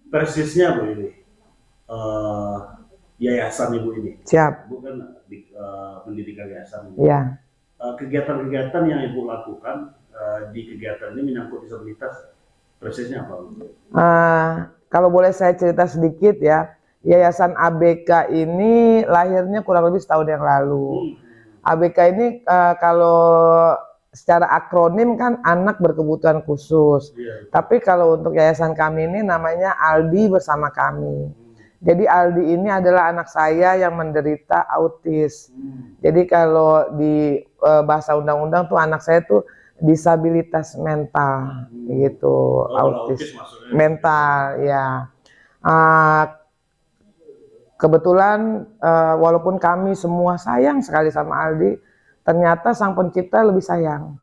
persisnya Bu ini, eh, yayasan Ibu ini. Siap. Ibu kan pendidikan yayasan. Iya. Kegiatan-kegiatan yang Ibu lakukan di kegiatan ini menyangkut disabilitas, persisnya apa? Kalau boleh saya cerita sedikit ya, Yayasan ABK ini lahirnya kurang lebih setahun yang lalu. ABK ini kalau secara akronim kan anak berkebutuhan khusus. Tapi kalau untuk yayasan kami ini namanya Aldi Bersama Kami. Jadi Aldi ini adalah anak saya yang menderita autis. Jadi kalau di bahasa undang-undang tuh anak saya tuh disabilitas mental, gitu, autis mental ya. Kebetulan walaupun kami semua sayang sekali sama Aldi, ternyata Sang Pencipta lebih sayang.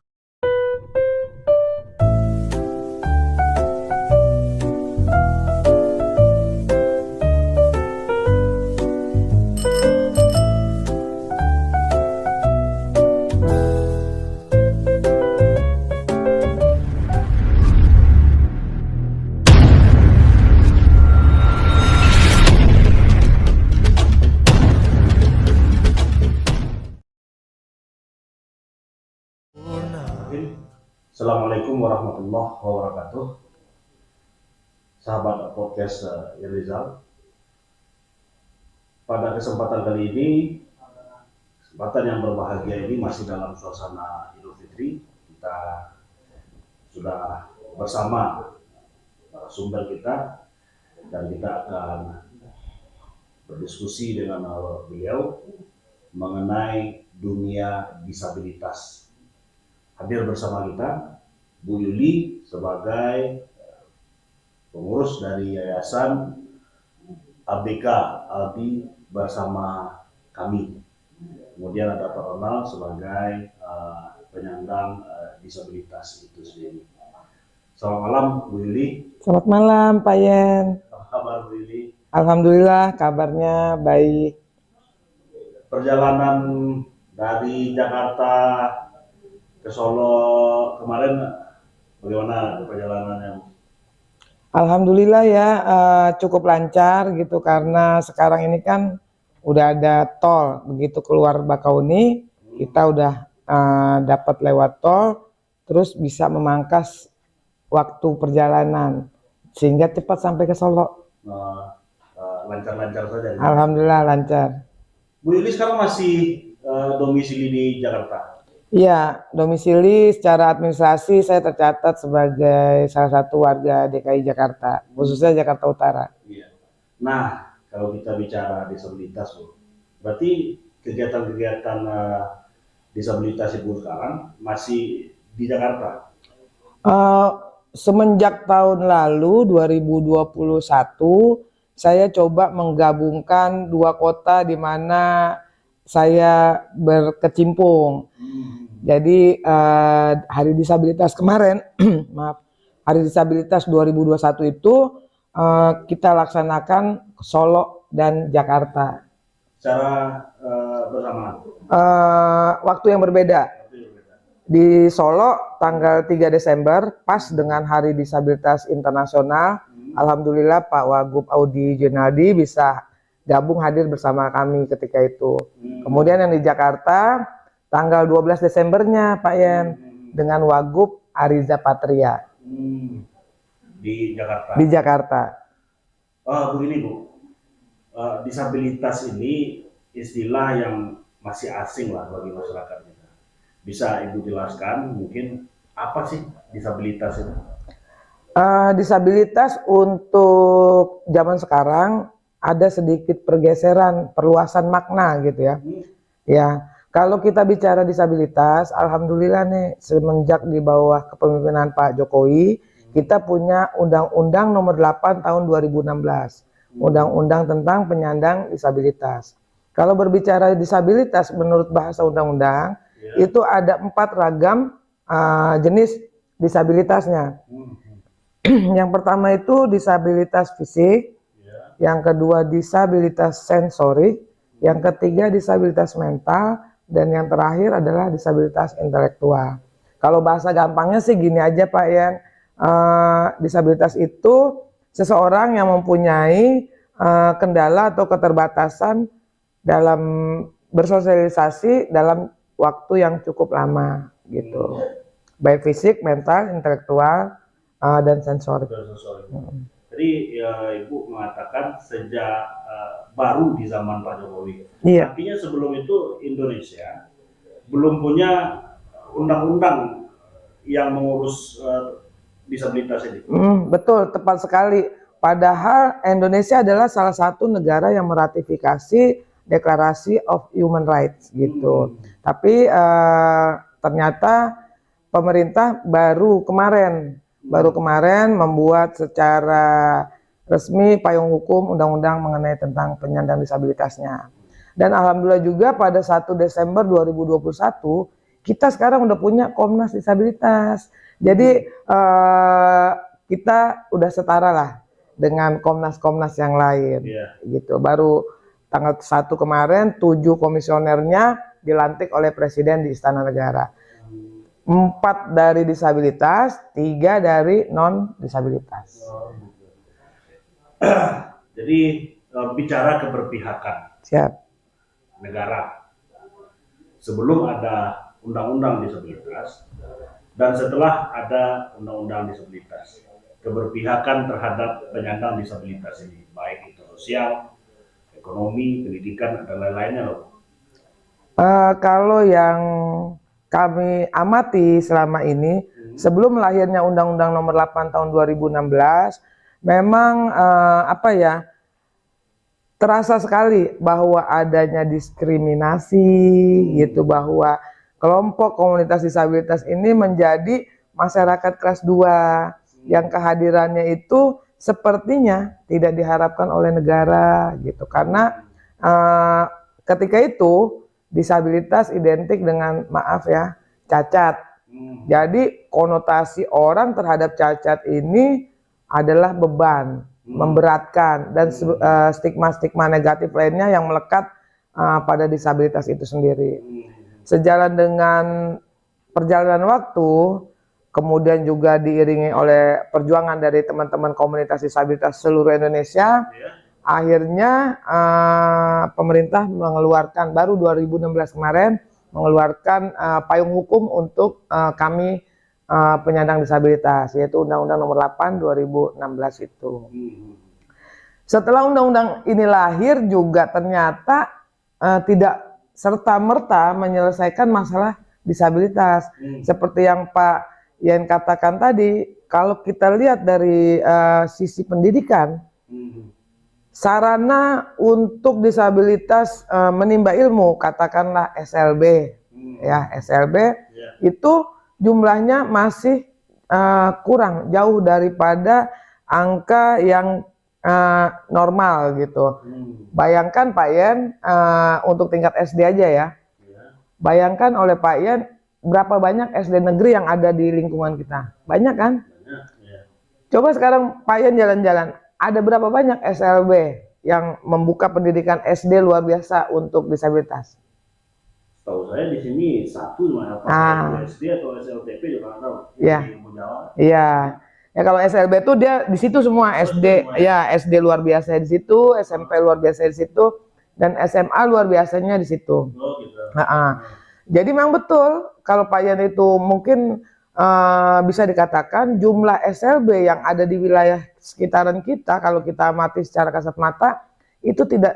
Assalamualaikum warahmatullahi wabarakatuh. Sahabat podcast Irizal. Pada kesempatan kali ini, kesempatan yang berbahagia ini masih dalam suasana Idul Fitri. Kita sudah bersama sumber kita dan kita akan berdiskusi dengan beliau mengenai dunia disabilitas. Hadir bersama kita Bu Yuli sebagai pengurus dari Yayasan ABK Aldi Bersama Kami. Kemudian ada Pak Ronald sebagai penyandang disabilitas itu sendiri. Selamat malam Bu Yuli. Selamat malam Pak Yen. Apa kabar Bu Yuli? Alhamdulillah kabarnya baik. Perjalanan dari Jakarta ke Solo kemarin bagaimana perjalanannya? Alhamdulillah ya, cukup lancar gitu karena sekarang ini kan udah ada tol. Begitu keluar Bakauni kita udah dapat lewat tol, terus bisa memangkas waktu perjalanan sehingga cepat sampai ke Solo. Lancar-lancar saja. Alhamdulillah lancar. Bu Yuli sekarang masih domisili di Jakarta? Iya, domisili secara administrasi saya tercatat sebagai salah satu warga DKI Jakarta, khususnya Jakarta Utara. Iya. Nah, kalau kita bicara disabilitas, Bu, berarti kegiatan-kegiatan disabilitas Ibu sekarang masih di Jakarta? Semenjak tahun lalu 2021, saya coba menggabungkan dua kota di mana saya berkecimpung. Jadi Hari Disabilitas kemarin, maaf, Hari Disabilitas 2021 itu kita laksanakan Solo dan Jakarta. Secara bersamaan? Waktu yang berbeda. Di Solo tanggal 3 Desember pas dengan Hari Disabilitas Internasional. Alhamdulillah Pak Wagub Audi Jenaldi bisa gabung hadir bersama kami ketika itu. Kemudian yang di Jakarta tanggal 12 Desembernya Pak Yen dengan Wagub Ariza Patria. Di Jakarta. Di Jakarta. Begini Bu, disabilitas ini istilah yang masih asing lah bagi masyarakat kita. Bisa Ibu jelaskan mungkin apa sih disabilitas itu? Disabilitas untuk zaman sekarang ada sedikit pergeseran, perluasan makna gitu ya. Ya, kalau kita bicara disabilitas, alhamdulillah nih semenjak di bawah kepemimpinan Pak Jokowi, kita punya Undang-Undang Nomor 8 Tahun 2016, Undang-Undang tentang penyandang disabilitas. Kalau berbicara disabilitas menurut bahasa undang-undang, itu ada 4 ragam jenis disabilitasnya. Yang pertama itu disabilitas fisik, yang kedua disabilitas sensorik, yang ketiga disabilitas mental, dan yang terakhir adalah disabilitas intelektual. Kalau bahasa gampangnya sih gini aja Pak Yan, disabilitas itu seseorang yang mempunyai kendala atau keterbatasan dalam bersosialisasi dalam waktu yang cukup lama gitu, baik fisik, mental, intelektual, dan sensorik. Jadi ya, Ibu mengatakan sejak baru di zaman Pak Jokowi. Iya. Artinya sebelum itu Indonesia belum punya undang-undang yang mengurus disabilitas ini. Betul, tepat sekali. Padahal Indonesia adalah salah satu negara yang meratifikasi Deklarasi of Human Rights gitu. Tapi ternyata pemerintah baru kemarin membuat secara resmi payung hukum undang-undang mengenai tentang penyandang disabilitasnya. Dan alhamdulillah juga pada 1 Desember 2021 kita sekarang udah punya Komnas Disabilitas. Jadi kita udah setara lah dengan Komnas-Komnas yang lain. Gitu. Baru tanggal 1 kemarin 7 komisionernya dilantik oleh Presiden di Istana Negara. 4 dari disabilitas, 3 dari non-disabilitas. Jadi bicara keberpihakan negara, sebelum ada undang-undang disabilitas dan setelah ada undang-undang disabilitas, keberpihakan terhadap penyandang disabilitas ini, baik itu sosial, ekonomi, pendidikan, dan lain-lainnya loh. Kalau yang kami amati selama ini, sebelum lahirnya Undang-Undang Nomor 8 Tahun 2016, memang terasa sekali bahwa adanya diskriminasi gitu, bahwa kelompok komunitas disabilitas ini menjadi masyarakat kelas 2 yang kehadirannya itu sepertinya tidak diharapkan oleh negara gitu, karena ketika itu disabilitas identik dengan, maaf ya, cacat. Jadi konotasi orang terhadap cacat ini adalah beban, memberatkan, dan stigma-stigma negatif lainnya yang melekat pada disabilitas itu sendiri. Sejalan dengan perjalanan waktu, kemudian juga diiringi oleh perjuangan dari teman-teman komunitas disabilitas seluruh Indonesia, akhirnya pemerintah mengeluarkan, baru 2016 kemarin, mengeluarkan payung hukum untuk kami penyandang disabilitas, yaitu Undang-Undang Nomor 8 2016 itu. Setelah undang-undang ini lahir juga ternyata tidak serta-merta menyelesaikan masalah disabilitas. Seperti yang Pak Yen katakan tadi, kalau kita lihat dari sisi pendidikan, sarana untuk disabilitas menimba ilmu, katakanlah SLB, ya SLB, itu jumlahnya masih kurang, jauh daripada angka yang normal gitu. Bayangkan Pak Yen, untuk tingkat SD aja ya, bayangkan oleh Pak Yen berapa banyak SD negeri yang ada di lingkungan kita, banyak kan? Coba sekarang Pak Yen jalan-jalan, ada berapa banyak SLB yang membuka pendidikan SD luar biasa untuk disabilitas? Tahu saya di sini satu, SD atau SLTP juga nggak tahu. Iya. Ya kalau SLB itu dia di situ semua, SD, ya SD luar biasa di situ, SMP luar biasa di situ, dan SMA luar biasanya di situ. Jadi memang betul kalau Pak Yan itu mungkin bisa dikatakan jumlah SLB yang ada di wilayah sekitaran kita, kalau kita amati secara kasat mata, itu tidak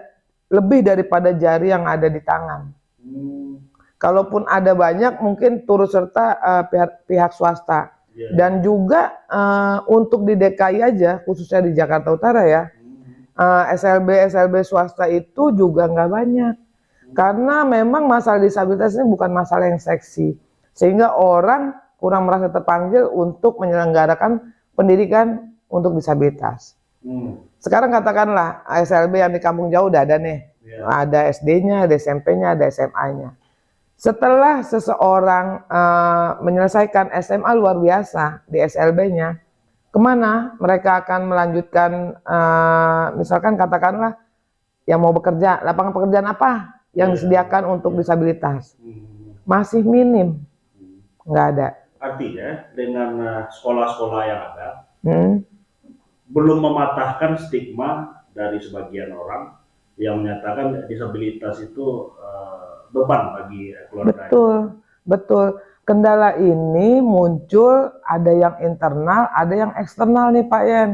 lebih daripada jari yang ada di tangan. Kalaupun ada banyak, mungkin turut serta pihak swasta. Dan juga untuk di DKI aja, khususnya di Jakarta Utara ya, SLB swasta itu juga nggak banyak. Karena memang masalah disabilitas ini bukan masalah yang seksi, sehingga orang kurang merasa terpanggil untuk menyelenggarakan pendidikan untuk disabilitas. Sekarang katakanlah SLB yang di kampung jauh udah ada nih, ada SD-nya, ada SMP-nya, ada SMA-nya. Setelah seseorang menyelesaikan SMA luar biasa di SLB-nya, kemana mereka akan melanjutkan, misalkan katakanlah yang mau bekerja, lapangan pekerjaan apa yang disediakan untuk disabilitas? Masih minim, nggak ada. Artinya dengan sekolah-sekolah yang ada, belum mematahkan stigma dari sebagian orang yang menyatakan disabilitas itu beban bagi keluarga. Betul, betul. Kendala ini muncul ada yang internal, ada yang eksternal nih Pak Yen.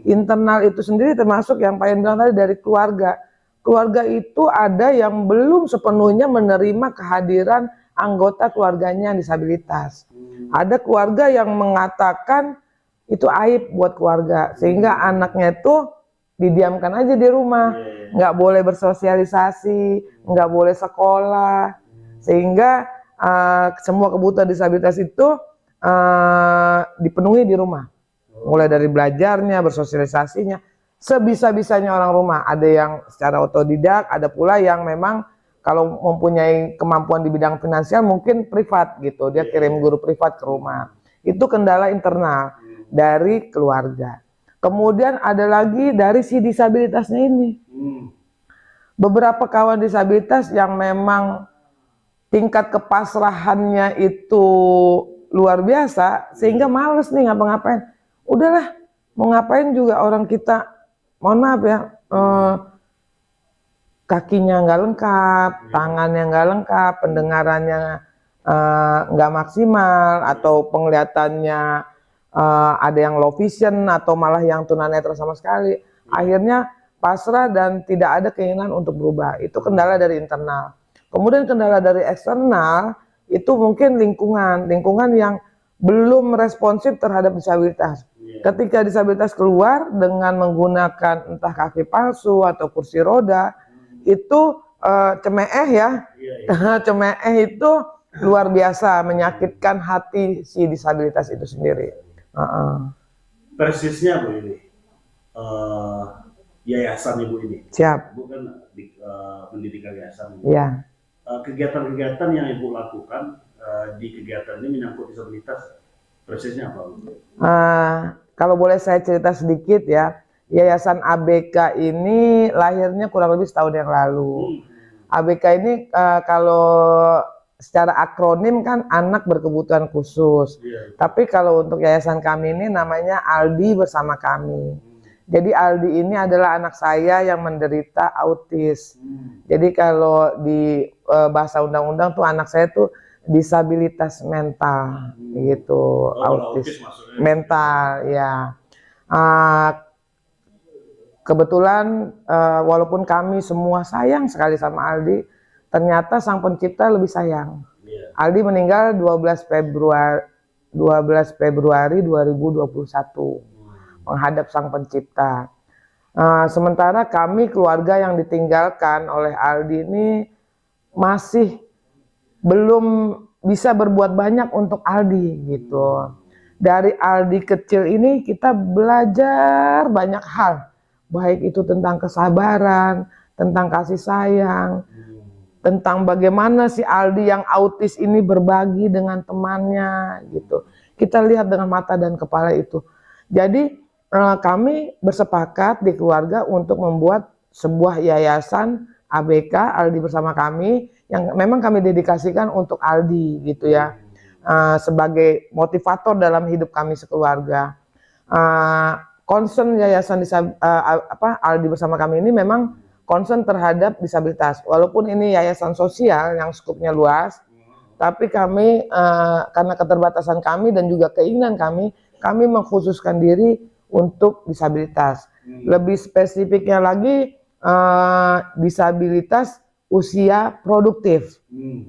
Internal itu sendiri termasuk yang Pak Yen bilang tadi dari keluarga. Keluarga itu ada yang belum sepenuhnya menerima kehadiran anggota keluarganya yang disabilitas. Ada keluarga yang mengatakan itu aib buat keluarga, sehingga anaknya itu didiamkan aja di rumah, nggak boleh bersosialisasi, nggak boleh sekolah, sehingga semua kebutuhan disabilitas itu dipenuhi di rumah, mulai dari belajarnya, bersosialisasinya, sebisa-bisanya orang rumah. Ada yang secara otodidak, ada pula yang memang kalau mempunyai kemampuan di bidang finansial mungkin privat gitu, dia kirim guru privat ke rumah. Itu kendala internal dari keluarga. Kemudian ada lagi dari si disabilitasnya ini. Beberapa kawan disabilitas yang memang tingkat kepasrahannya itu luar biasa, sehingga males nih ngapa-ngapain. Udahlah, mau ngapain juga orang kita, mohon maaf ya, kakinya nggak lengkap, tangannya nggak lengkap, pendengarannya nggak maksimal, atau penglihatannya ada yang low vision atau malah yang tunanetra sama sekali. Akhirnya pasrah dan tidak ada keinginan untuk berubah. Itu kendala dari internal. Kemudian kendala dari eksternal itu mungkin lingkungan yang belum responsif terhadap disabilitas. Ketika disabilitas keluar dengan menggunakan entah kaki palsu atau kursi roda, itu cemeeh ya, cemeeh itu luar biasa menyakitkan hati si disabilitas itu sendiri. Persisnya Bu ini, yayasan Ibu ini. Siap. Ibu kan pendidikan yayasan. Iya. Kegiatan-kegiatan yang Ibu lakukan di kegiatan ini menyangkut disabilitas, persisnya apa Bu? Kalau boleh saya cerita sedikit ya, Yayasan ABK ini lahirnya kurang lebih setahun yang lalu. ABK ini kalau secara akronim kan anak berkebutuhan khusus. Tapi kalau untuk yayasan kami ini namanya Aldi Bersama Kami. Jadi Aldi ini adalah anak saya yang menderita autis. Jadi kalau di bahasa undang-undang tuh anak saya tuh disabilitas mental gitu, autis mental ya. Kebetulan walaupun kami semua sayang sekali sama Aldi, ternyata Sang Pencipta lebih sayang. Aldi meninggal 12 Februari 2021 menghadap Sang Pencipta. Sementara kami keluarga yang ditinggalkan oleh Aldi ini masih belum bisa berbuat banyak untuk Aldi gitu. Dari Aldi kecil ini kita belajar banyak hal, baik itu tentang kesabaran, tentang kasih sayang, tentang bagaimana si Aldi yang autis ini berbagi dengan temannya gitu. Kita lihat dengan mata dan kepala itu. Jadi kami bersepakat di keluarga untuk membuat sebuah yayasan ABK, Aldi Bersama Kami, yang memang kami dedikasikan untuk Aldi gitu ya, sebagai motivator dalam hidup kami sekeluarga. Concern yayasan Aldi Bersama Kami ini memang concern terhadap disabilitas, walaupun ini yayasan sosial yang skupnya luas, tapi kami karena keterbatasan kami dan juga keinginan kami mengkhususkan diri untuk disabilitas. Lebih spesifiknya lagi disabilitas usia produktif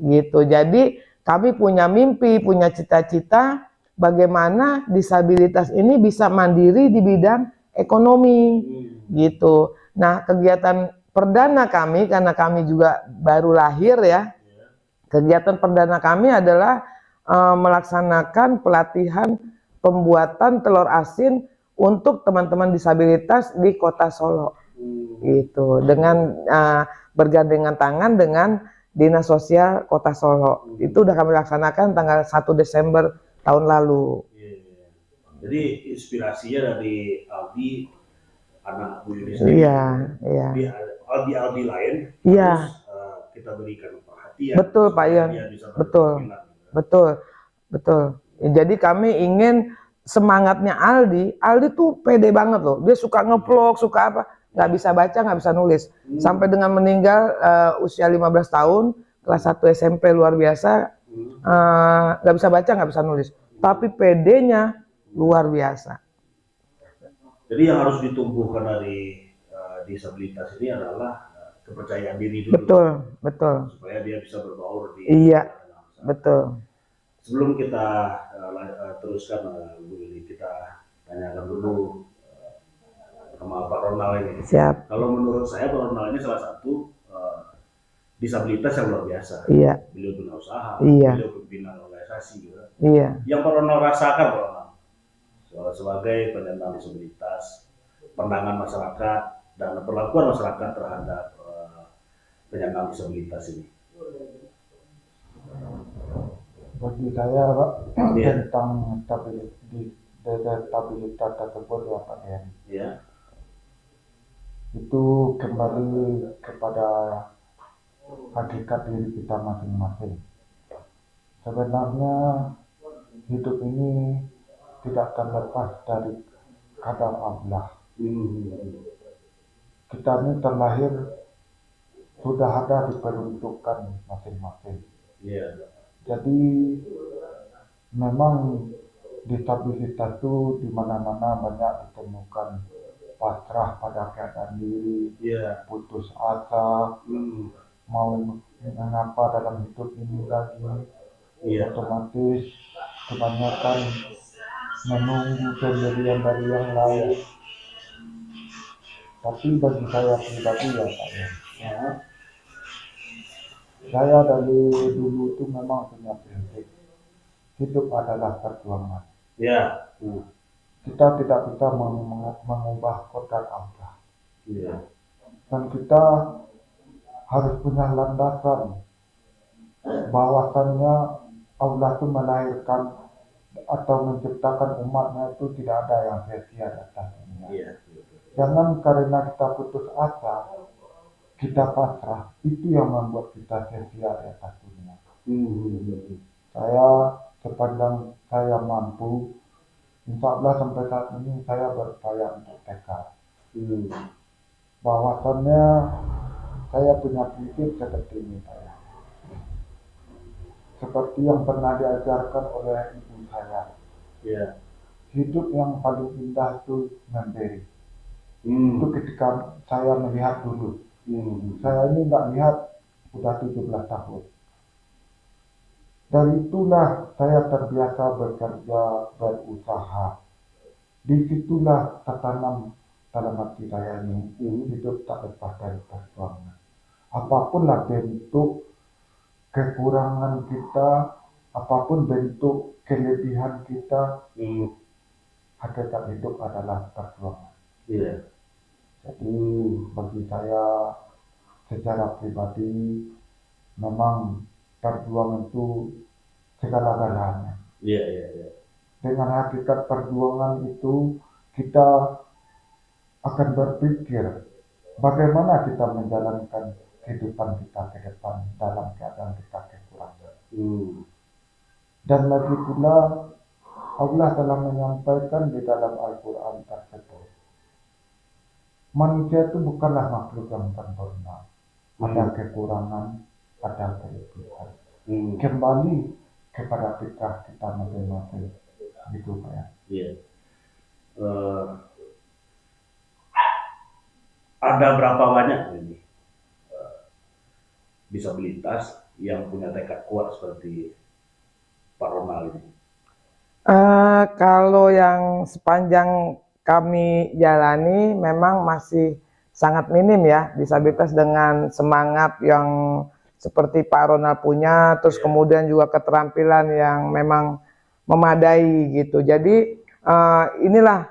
gitu. Jadi kami punya mimpi, punya cita-cita bagaimana disabilitas ini bisa mandiri di bidang ekonomi gitu. Nah, kegiatan perdana kami, karena kami juga baru lahir ya, kegiatan perdana kami adalah melaksanakan pelatihan pembuatan telur asin untuk teman-teman disabilitas di Kota Solo gitu, dengan bergandengan tangan dengan Dinas Sosial Kota Solo. Itu udah kami laksanakan tanggal 1 Desember tahun lalu. Jadi inspirasinya dari Aldi, anak Bu Yuni. Iya. Aldi lain. Iya. Kita berikan perhatian. Betul Pak Yon. Betul. Jadi kami ingin semangatnya Aldi tuh pede banget loh. Dia suka ngevlog, suka apa, nggak bisa baca, nggak bisa nulis. Sampai dengan meninggal usia 15 tahun, kelas 1 SMP, luar biasa, nggak bisa baca, nggak bisa nulis. Tapi pedenya luar biasa. Jadi yang harus ditumbuhkan dari disabilitas ini adalah kepercayaan diri dulu. Betul, betul. Supaya dia bisa berbaur di. Iya, betul. Sebelum kita teruskan, Bu Lili, kita tanyakan dulu sama Pak Ronald ini. Siap. Kalau menurut saya Pak Ronald ini salah satu disabilitas yang luar biasa. Iya. Beliau punya usaha, iya. beliau pimpinan organisasi juga. Iya. Yang Pak Ronald rasakan, Pak Ronald, sebagai penyandang disabilitas, pandangan masyarakat dan perlakuan masyarakat terhadap penyandang disabilitas ini. Bagi saya, Pak, tentang stabilitas tersebut ya Pak ya. Yeah. Itu kembali kepada hakikat diri kita masing-masing. Sebenarnya hidup ini tidak terlepas dari kadar Allah. Kita ini terlahir sudah ada diperuntukkan masing-masing. Yeah. Jadi memang disabilitas itu di mana-mana banyak ditemukan pasrah pada keadaan diri, putus asa, mau mengapa dalam hidup ini lagi, otomatis kebanyakan menunggu pemberian dari yang lain. Tapi bagi saya pribadi ya Pak ya, saya dari dulu itu memang punya prinsip hidup adalah perjuangan. Yeah. Kita tidak bisa mengubah kodrat Allah. Yeah. Dan kita harus punya landasan bahwasannya Allah itu melahirkan atau menciptakan umatnya itu tidak ada yang sia-sia di atas dunia. Yeah. Jangan karena kita putus asa, kita pasrah, itu yang membuat kita sia-sia di atas dunia. Saya sepanjang saya mampu, insya Allah sampai saat ini saya berupaya untuk tekad. Bahwasannya saya punya prinsip seperti ini saya. Seperti yang pernah diajarkan oleh ibu saya. Yeah. Hidup yang paling indah itu memberi. Itu ketika saya melihat dulu. Saya ini nggak lihat udah 17 tahun. Dari itulah saya terbiasa bekerja, berusaha. Disitulah tertanam dalam hati saya ini, hidup tak lepas dari perjuangan. Apapunlah bentuk kekurangan kita, apapun bentuk kelebihan kita, hakikat hidup adalah perjuangan. Yeah. Jadi bagi saya secara pribadi memang perjuangan itu segala-galanya. Yeah. Dengan hakikat perjuangan itu kita akan berpikir bagaimana kita menjalankan kehidupan kita ke depan dalam keadaan kita kekurangan. Dan lagi pula Allah telah menyampaikan di dalam Al-Quran tersebut, manusia itu bukanlah makhluk yang sempurna. Ada kekurangan, ada kelebihan. Kembali kepada fitrah kita masing-masing. Gitu Pak ya. Iya. Ada berapa banyak ini disabilitas yang punya tekad kuat seperti Pak Ronald ini? Kalau yang sepanjang kami jalani memang masih sangat minim ya, disabilitas dengan semangat yang seperti Pak Ronald punya, terus kemudian juga keterampilan yang memang memadai gitu. Jadi inilah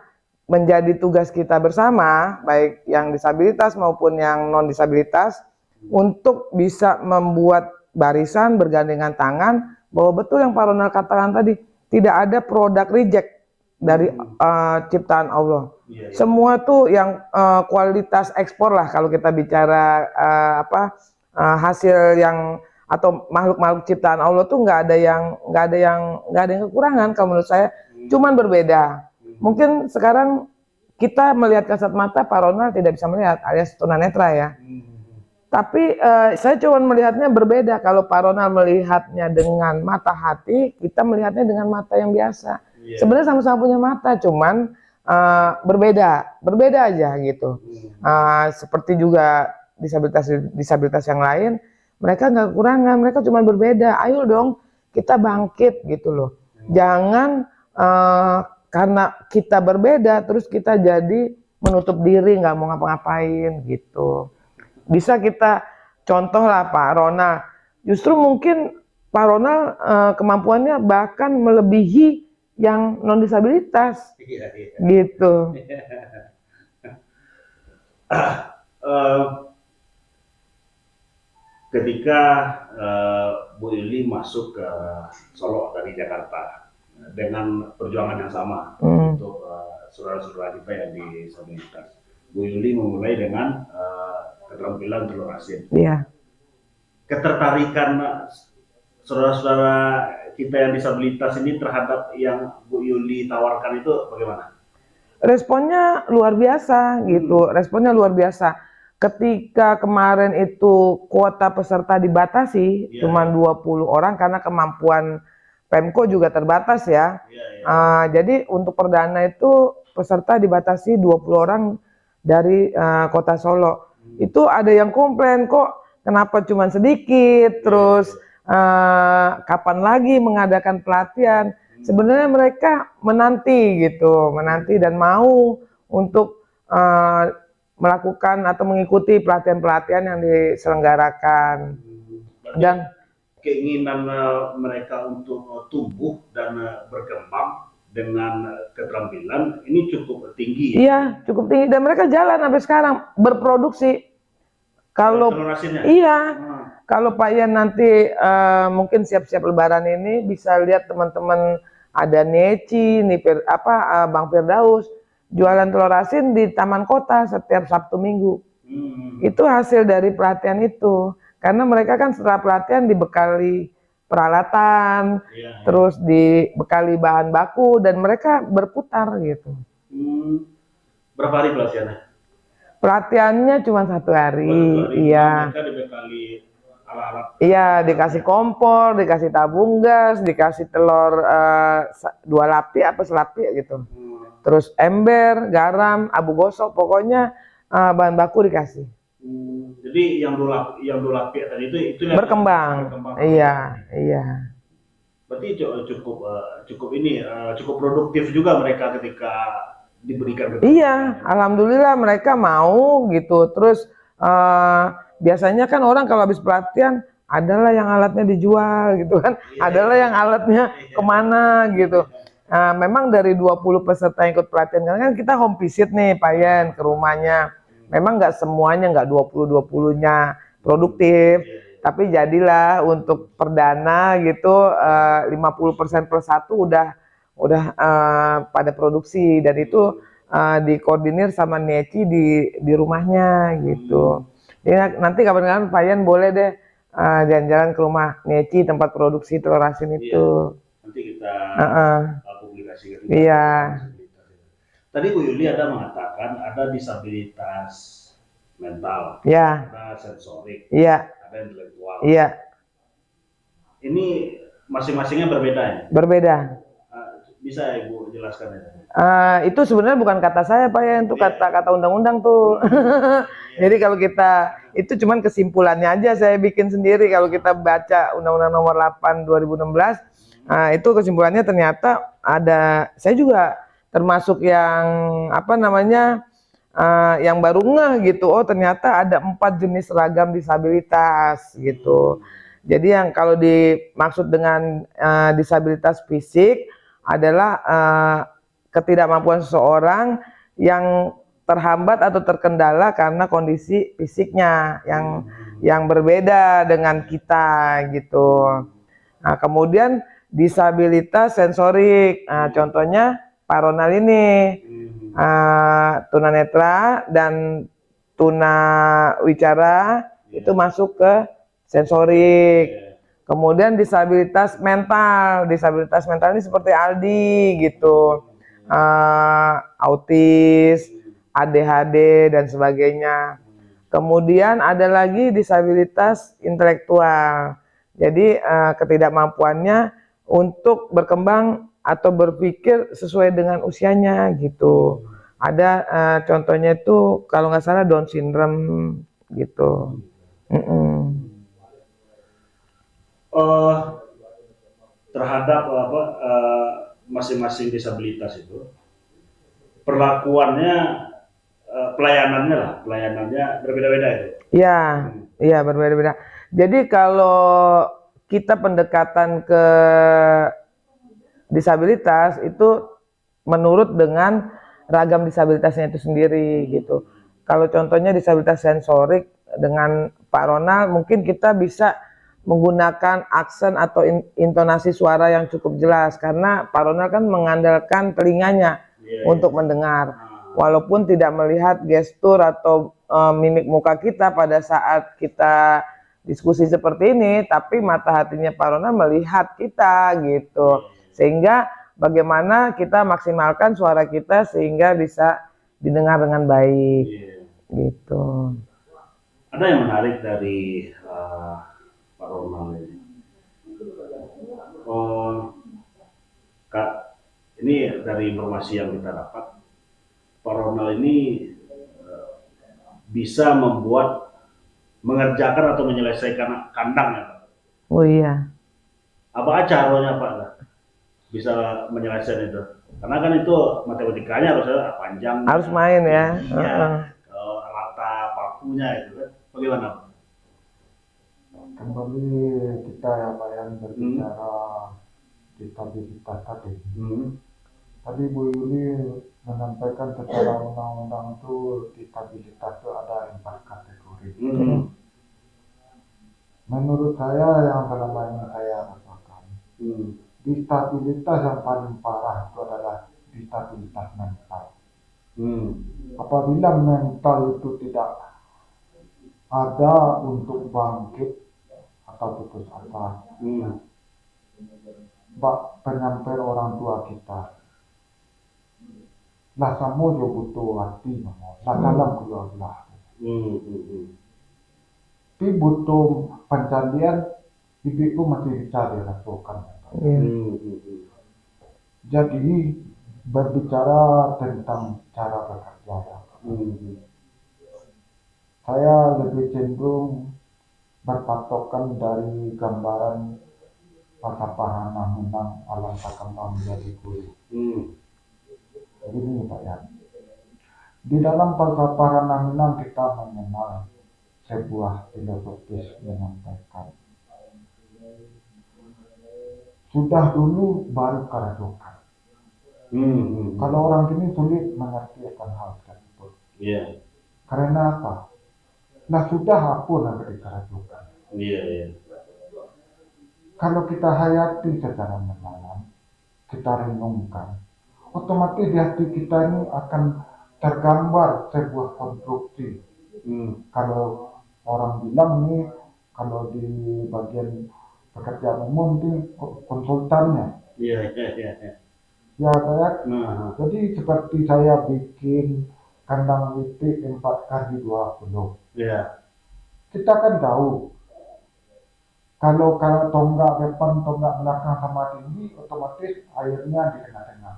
menjadi tugas kita bersama, baik yang disabilitas maupun yang non disabilitas, untuk bisa membuat barisan bergandengan tangan bahwa betul yang Pak Ronald katakan tadi, tidak ada produk reject dari ciptaan Allah. Semua tuh yang kualitas ekspor lah kalau kita bicara hasil yang atau makhluk-makhluk ciptaan Allah tuh nggak ada yang kekurangan kalau menurut saya. cuman berbeda. Mungkin sekarang kita melihat kasat mata, Pak Ronald tidak bisa melihat, alias tunanetra ya. Tapi saya cuma melihatnya berbeda. Kalau Pak Ronald melihatnya dengan mata hati, kita melihatnya dengan mata yang biasa. Sebenarnya sama-sama punya mata, cuman berbeda aja gitu. Seperti juga disabilitas yang lain, mereka nggak kekurangan, mereka cuma berbeda. Ayo dong kita bangkit gitu loh. Jangan karena kita berbeda terus kita jadi menutup diri, nggak mau ngapa-ngapain gitu. Bisa kita contoh lah Pak Ronald, justru mungkin Pak Ronald kemampuannya bahkan melebihi yang non disabilitas gitu. Ketika Bu Yuli masuk ke Solo dari Jakarta dengan perjuangan yang sama untuk saudara-saudara kita yang disabilitas, Bu Yuli memulai dengan keterampilan telur asin. Iya. Ketertarikan saudara-saudara kita yang disabilitas ini terhadap yang Bu Yuli tawarkan itu bagaimana? Responnya luar biasa gitu, responnya luar biasa. Ketika kemarin itu kuota peserta dibatasi, cuma 20 orang karena kemampuan Pemko juga terbatas ya. Jadi untuk perdana itu peserta dibatasi 20 orang dari kota Solo. Itu ada yang komplain, kok kenapa cuma sedikit, terus kapan lagi mengadakan pelatihan. Sebenarnya mereka menanti gitu, menanti dan mau untuk melakukan atau mengikuti pelatihan-pelatihan yang diselenggarakan. Dan keinginan mereka untuk tumbuh dan berkembang dengan keterampilan ini cukup tinggi. Iya, cukup tinggi dan mereka jalan sampai sekarang berproduksi. Kalau kalau Pak Ian nanti mungkin siap-siap Lebaran ini bisa lihat teman-teman ada Neci, Bang Firdaus jualan telur asin di Taman Kota setiap Sabtu Minggu. Itu hasil dari pelatihan itu. Karena mereka kan setelah pelatihan dibekali peralatan, terus dibekali bahan baku dan mereka berputar gitu. Berapa hari pelatihannya? Pelatihannya cuma 1 hari. Iya. Mereka dibekali alat-alat. Iya, dikasih kompor, dikasih tabung gas, dikasih telur 2 lapi apa selapi gitu. Terus ember, garam, abu gosok, pokoknya bahan baku dikasih. Jadi yang dua lapi tadi itu berkembang. Iya. Berarti cukup produktif juga mereka ketika diberikan. Iya, alhamdulillah mereka mau gitu. Terus biasanya kan orang kalau habis pelatihan adalah yang alatnya dijual gitu kan, adalah yang alatnya kemana gitu. Memang dari 20 peserta yang ikut pelatihan, karena kan kita home visit nih Pak Yen ke rumahnya. Memang nggak semuanya, nggak 20-20-nya produktif, tapi jadilah untuk perdana gitu 50% per satu udah pada produksi, dan itu dikoordinir sama Neci di rumahnya gitu. Jadi nanti kapan-kapan Pak Yen boleh deh jalan-jalan ke rumah Neci tempat produksi telur asin itu. Nanti kita publikasikan. Iya. Tadi Bu Yuli ada mengatakan ada disabilitas mental, ada sensorik, ada intelektual. Iya. Ini masing-masingnya berbeda ya? Berbeda. Bisa Ibu jelaskan ya? Itu sebenarnya bukan kata saya Pak ya, itu kata undang-undang tuh. Jadi kalau kita itu cuman kesimpulannya aja saya bikin sendiri. Kalau kita baca Undang-Undang Nomor 8 2016, itu kesimpulannya ternyata ada, saya juga termasuk yang yang baru ngeh gitu. Oh ternyata ada 4 jenis ragam disabilitas gitu. Jadi yang kalau dimaksud dengan disabilitas fisik adalah ketidakmampuan seseorang yang terhambat atau terkendala karena kondisi fisiknya yang berbeda dengan kita gitu. Nah, kemudian disabilitas sensorik, contohnya Pak Ronald ini tunanetra dan tuna wicara itu masuk ke sensorik. Kemudian disabilitas mental ini seperti Aldi gitu, autis, ADHD dan sebagainya. Kemudian ada lagi disabilitas intelektual. Jadi ketidakmampuannya untuk berkembang atau berpikir sesuai dengan usianya gitu. Ada contohnya itu kalau nggak salah Down syndrome gitu. Terhadap masing-masing disabilitas itu perlakuannya, pelayanannya berbeda-beda itu. Iya, iya berbeda-beda. Jadi kalau kita pendekatan ke disabilitas itu menurut dengan ragam disabilitasnya itu sendiri gitu. Kalau contohnya disabilitas sensorik dengan Pak Ronald mungkin kita bisa menggunakan aksen atau intonasi suara yang cukup jelas karena Pak Ronald kan mengandalkan telinganya untuk mendengar. Walaupun tidak melihat gestur atau mimik muka kita pada saat kita diskusi seperti ini, tapi mata hatinya Pak Ronald melihat kita gitu. Sehingga bagaimana kita maksimalkan suara kita sehingga bisa didengar dengan baik gitu. Ada yang menarik dari Pak Ronald ini. Kak, ini dari informasi yang kita dapat, Pak Ronald ini bisa mengerjakan atau menyelesaikan kandang ya Pak? Oh iya. Apa caranya Pak bisa menyelesaikan itu? Karena kan itu matematikanya harusnya panjang. Harus main ya. Rata pakunya itu kan. Bagaimana Pak? Kembali kita ya Pak yang berbicara disabilitas tadi. Tadi Bu Yuli menyampaikan secara undang-undang itu disabilitas itu ada 4 kategori. Menurut saya yang selama ini saya rasakan, disabilitas yang paling parah itu adalah disabilitas mental. Apabila mental itu tidak ada untuk bangkit atau putus asa, penyampaian orang tua kita lah samo jo butuh hati lah dalam keluarga. Tapi butuh pencarian ibu masih bisa dirasakan. Jadi berbicara tentang cara bekerja, saya lebih cenderung berpatokan dari gambaran Pasapahana Minang alam takambang menjadi guru. Begini Pak ya, di dalam Pasapahana Minang kita mengenal sebuah filosofis menyampaikan sudah dulu baru karajokan. Kalau orang ini sulit mengerti akan hal tersebut. Karena apa? Nah sudah apa yang dikarajokan. Kalau kita hayati secara mendalam, kita renungkan, otomatis di hati kita ini akan tergambar sebuah konstruksi. Kalau orang bilang nih, kalau di bagian pekerjaan umum itu konsultannya. Ya saya, jadi seperti saya bikin kandang itik 4x20. Kita kan tahu, kalau tonggak depan, tonggak belakang sama tinggi, otomatis airnya di tengah-tengah.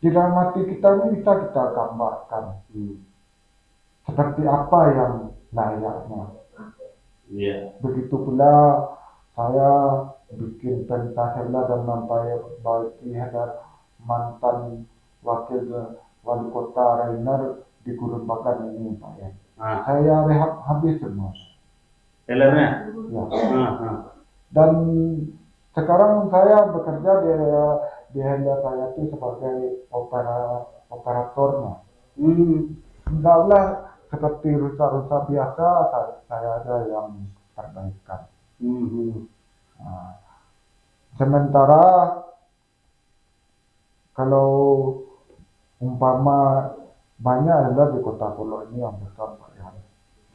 Di dalam hati kita ini bisa kita gambarkan seperti apa yang layaknya. Begitu pula saya bikin pentasela dan memperbaiki hadap mantan wakil wali kota Rainer di Gurun Bagan ini Pak ya. Saya rehab habis semua. Telernya? Ya. Dan sekarang saya bekerja di handle saya itu sebagai operatornya. Enggaklah seperti rusa-rusa biasa, saya ada yang perbaikan. Sementara kalau umpama banyak adalah di Kota Solo ini yang besar Pak ya.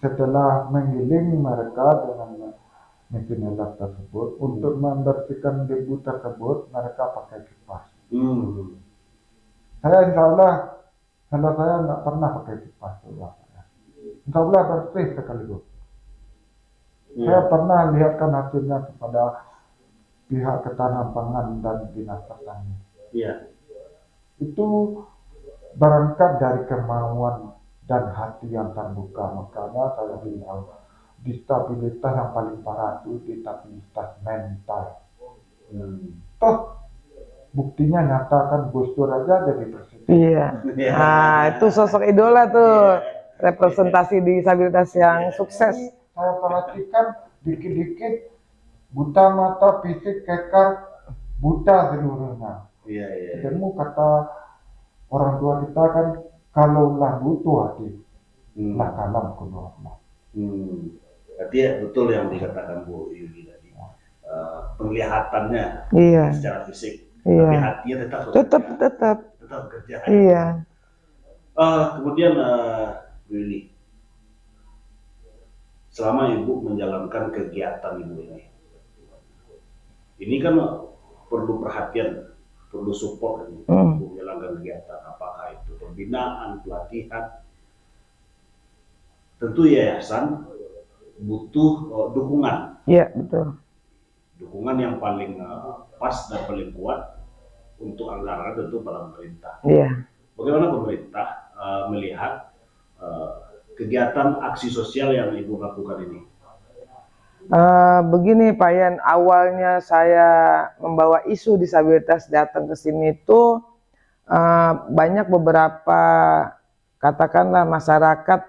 setelah menggiling mereka dengan mesin elak tersebut untuk membersihkan debu tersebut, mereka pakai kipas. Saya insya Allah, kalau saya nggak pernah pakai kipas, insya Allah bersih sekaligus. Saya pernah lihatkan hasilnya kepada pihak Ketahanan Pangan dan Dinas Pertanian. Itu berangkat dari kemauan dan hati yang terbuka. Makanya saya bilang, disabilitas yang paling parah itu disabilitas mental. Toh buktinya nyata kan, Gus Dur aja jadi presiden. Iya. Nah, itu sosok idola tuh, representasi disabilitas yang sukses. Saya perhatikan dikit-dikit buta mata, fisik kekar, buta seluruhnya. Ketemu kata orang tua kita kan, kalaulah butuh hati, lah kalam kedua Allah. Berarti ya betul yang dikatakan Bu Yuli tadi. Penglihatannya secara fisik, tapi hatinya tetap kerja. Iya. Kemudian Bu Yuli, selama Ibu menjalankan kegiatan Ibu ini kan perlu perhatian, perlu support untuk menjalankan kegiatan, apakah itu pembinaan, pelatihan. Tentu yayasan butuh dukungan. Iya, betul. Dukungan yang paling pas dan paling kuat untuk anggaran tentu pada pemerintah. Iya. Bagaimana pemerintah melihat kegiatan aksi sosial yang Ibu lakukan ini? Begini Pak Yan, awalnya saya membawa isu disabilitas datang ke sini itu banyak beberapa, katakanlah masyarakat,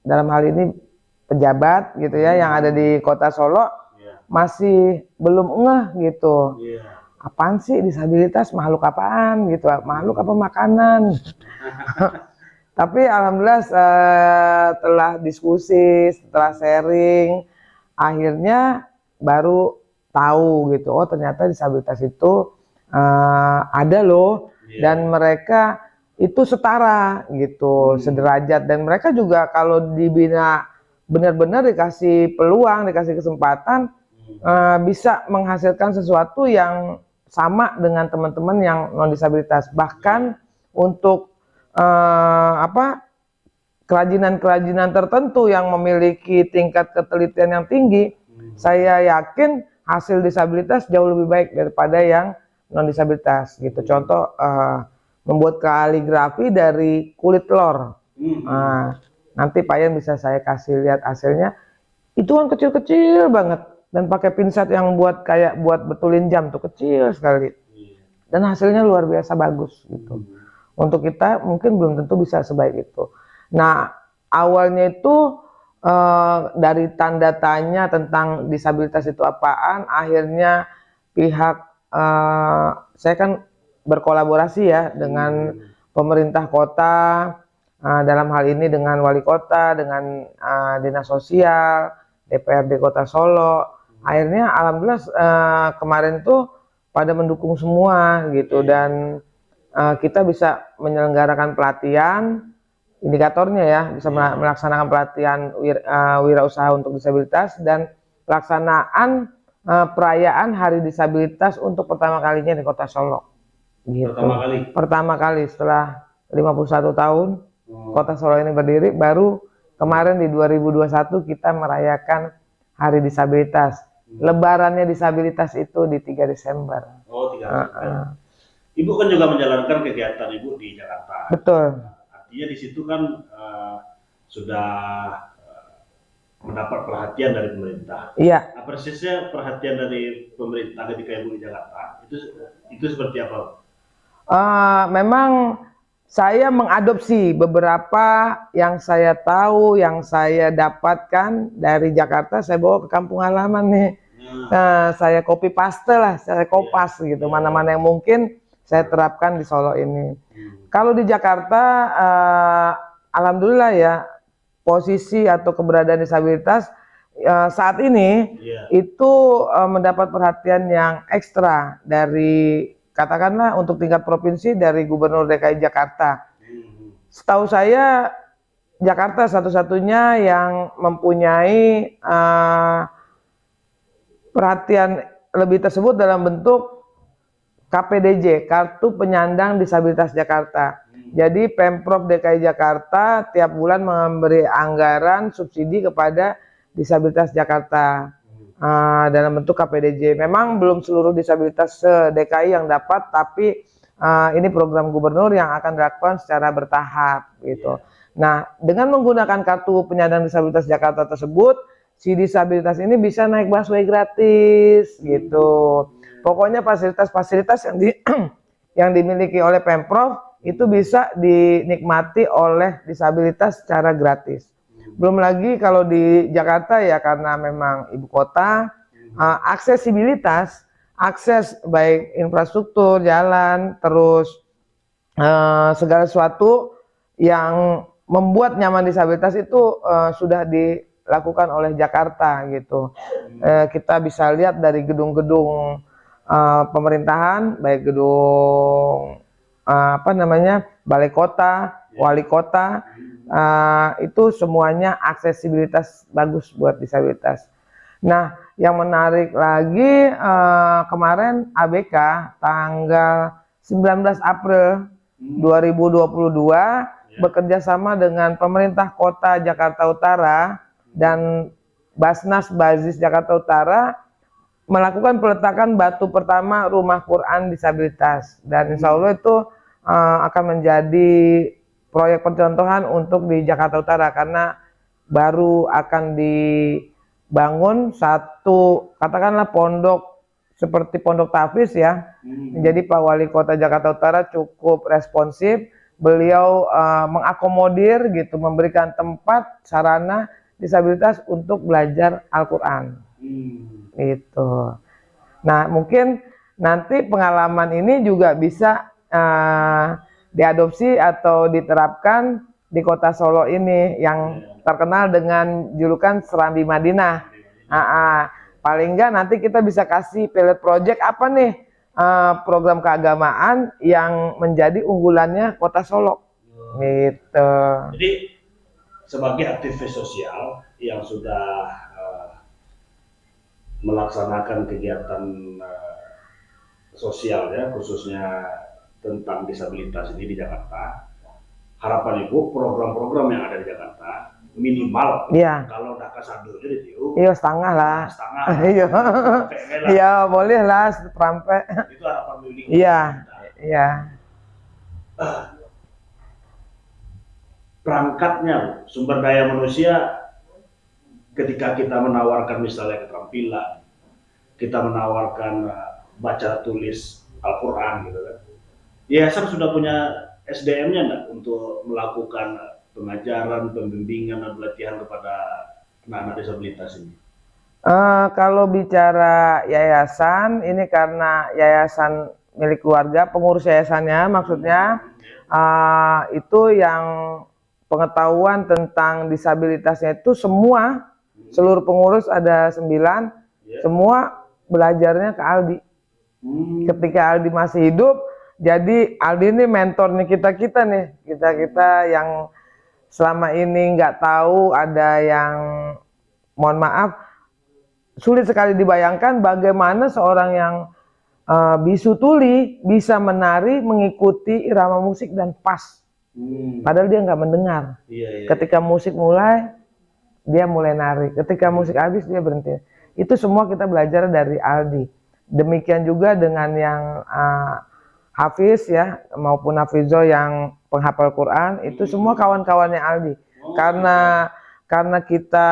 dalam hal ini pejabat gitu ya, yang ada di Kota Solo masih belum ngeh gitu. Apaan sih disabilitas, makhluk apaan gitu, makhluk apa makanan. Tapi alhamdulillah setelah diskusi, setelah sharing, akhirnya baru tahu gitu, oh ternyata disabilitas itu ada loh, dan mereka itu setara gitu, sederajat, dan mereka juga kalau dibina benar-benar, dikasih peluang, dikasih kesempatan, bisa menghasilkan sesuatu yang sama dengan teman-teman yang non disabilitas. Bahkan untuk kerajinan-kerajinan tertentu yang memiliki tingkat ketelitian yang tinggi, saya yakin hasil disabilitas jauh lebih baik daripada yang non disabilitas gitu. Contoh membuat kaligrafi dari kulit telur. Nanti Pak Yan bisa saya kasih lihat hasilnya. Itu kan kecil-kecil banget, dan pakai pinset yang buat kayak buat betulin jam tuh, kecil sekali. Dan hasilnya luar biasa bagus gitu. Untuk kita mungkin belum tentu bisa sebaik itu. Nah, awalnya itu dari tanda tanya tentang disabilitas itu apaan, akhirnya pihak saya kan berkolaborasi ya dengan pemerintah kota, dalam hal ini dengan wali kota, dengan dinas sosial, DPRD Kota Solo. Akhirnya alhamdulillah kemarin tuh pada mendukung semua gitu, dan kita bisa menyelenggarakan pelatihan. Indikatornya ya, bisa melaksanakan pelatihan wirausaha untuk disabilitas, dan pelaksanaan perayaan Hari Disabilitas untuk pertama kalinya di Kota Solo. Gitu. Pertama kali setelah 51 tahun Kota Solo ini berdiri, baru kemarin di 2021 kita merayakan Hari Disabilitas. Lebarannya disabilitas itu di 3 Desember. Oh, 3 Desember. Ibu kan juga menjalankan kegiatan Ibu di Jakarta. Betul. Artinya di situ kan sudah mendapat perhatian dari pemerintah. Iya. Nah, persisnya perhatian dari pemerintah ketika Ibu di Jakarta itu seperti apa? Memang saya mengadopsi beberapa yang saya tahu, yang saya dapatkan dari Jakarta, saya bawa ke kampung halaman nih. Nah, saya copy paste lah, saya kopas gitu, mana-mana yang mungkin saya terapkan di Solo ini. Kalau di Jakarta, alhamdulillah ya, posisi atau keberadaan disabilitas saat ini itu mendapat perhatian yang ekstra dari, katakanlah untuk tingkat provinsi, dari Gubernur DKI Jakarta. Setahu saya Jakarta satu-satunya yang mempunyai perhatian lebih tersebut dalam bentuk KPDJ, Kartu Penyandang Disabilitas Jakarta. Jadi Pemprov DKI Jakarta tiap bulan memberi anggaran subsidi kepada disabilitas Jakarta dalam bentuk KPDJ. Memang belum seluruh disabilitas DKI yang dapat, tapi ini program gubernur yang akan dilakukan secara bertahap gitu. Nah, dengan menggunakan kartu penyandang disabilitas Jakarta tersebut, si disabilitas ini bisa naik busway gratis gitu. Pokoknya fasilitas-fasilitas yang dimiliki oleh Pemprov itu bisa dinikmati oleh disabilitas secara gratis. Belum lagi kalau di Jakarta ya, karena memang ibu kota, aksesibilitas, akses baik infrastruktur, jalan, terus segala sesuatu yang membuat nyaman disabilitas itu sudah dilakukan oleh Jakarta gitu. Kita bisa lihat dari gedung-gedung pemerintahan, baik gedung balai kota, wali kota, itu semuanya aksesibilitas bagus buat disabilitas. Nah, yang menarik lagi kemarin ABK tanggal 19 April 2022 bekerja sama dengan pemerintah kota Jakarta Utara dan Basnas Bazis Jakarta Utara melakukan peletakan batu pertama rumah Quran disabilitas, dan insya Allah itu akan menjadi proyek percontohan untuk di Jakarta Utara karena baru akan dibangun satu katakanlah pondok seperti pondok tahfiz ya. Jadi Pak Wali Kota Jakarta Utara cukup responsif. Beliau mengakomodir gitu, memberikan tempat sarana disabilitas untuk belajar Al-Quran. Gitu. Nah, mungkin nanti pengalaman ini juga bisa diadopsi atau diterapkan di kota Solo ini yang terkenal dengan julukan Serambi Madinah. Paling enggak nanti kita bisa kasih pilot project apa nih program keagamaan yang menjadi unggulannya kota Solo. Gitu. Jadi sebagai aktivis sosial yang sudah melaksanakan kegiatan sosial ya, khususnya tentang disabilitas ini di Jakarta, harapan Ibu program-program yang ada di Jakarta minimal kalau udah kasado jadi iya setengah lah. Iya boleh lah seperempat. Itu harapan minimal. Iya. Perangkatnya sumber daya manusia ketika kita menawarkan misalnya keterampilan, kita menawarkan baca tulis Al-Quran gitu kan. Yayasan sudah punya SDM-nya enggak untuk melakukan pengajaran, pembimbingan dan pelatihan kepada anak-anak disabilitas ini? Kalau bicara yayasan, ini karena yayasan milik keluarga, pengurus yayasannya maksudnya itu yang pengetahuan tentang disabilitasnya itu semua, seluruh pengurus ada 9, semua belajarnya ke Aldi. Ketika Aldi masih hidup, jadi Aldi ini mentornya kita nih, kita yang selama ini nggak tahu, ada yang mohon maaf sulit sekali dibayangkan bagaimana seorang yang bisu tuli bisa menari mengikuti irama musik dan pas, padahal dia nggak mendengar. Ketika musik mulai, dia mulai nari, ketika musik habis dia berhenti. Itu semua kita belajar dari Aldi. Demikian juga dengan yang Hafiz ya, maupun Hafizo yang penghafal Quran, itu semua kawan-kawannya Aldi. Karena kita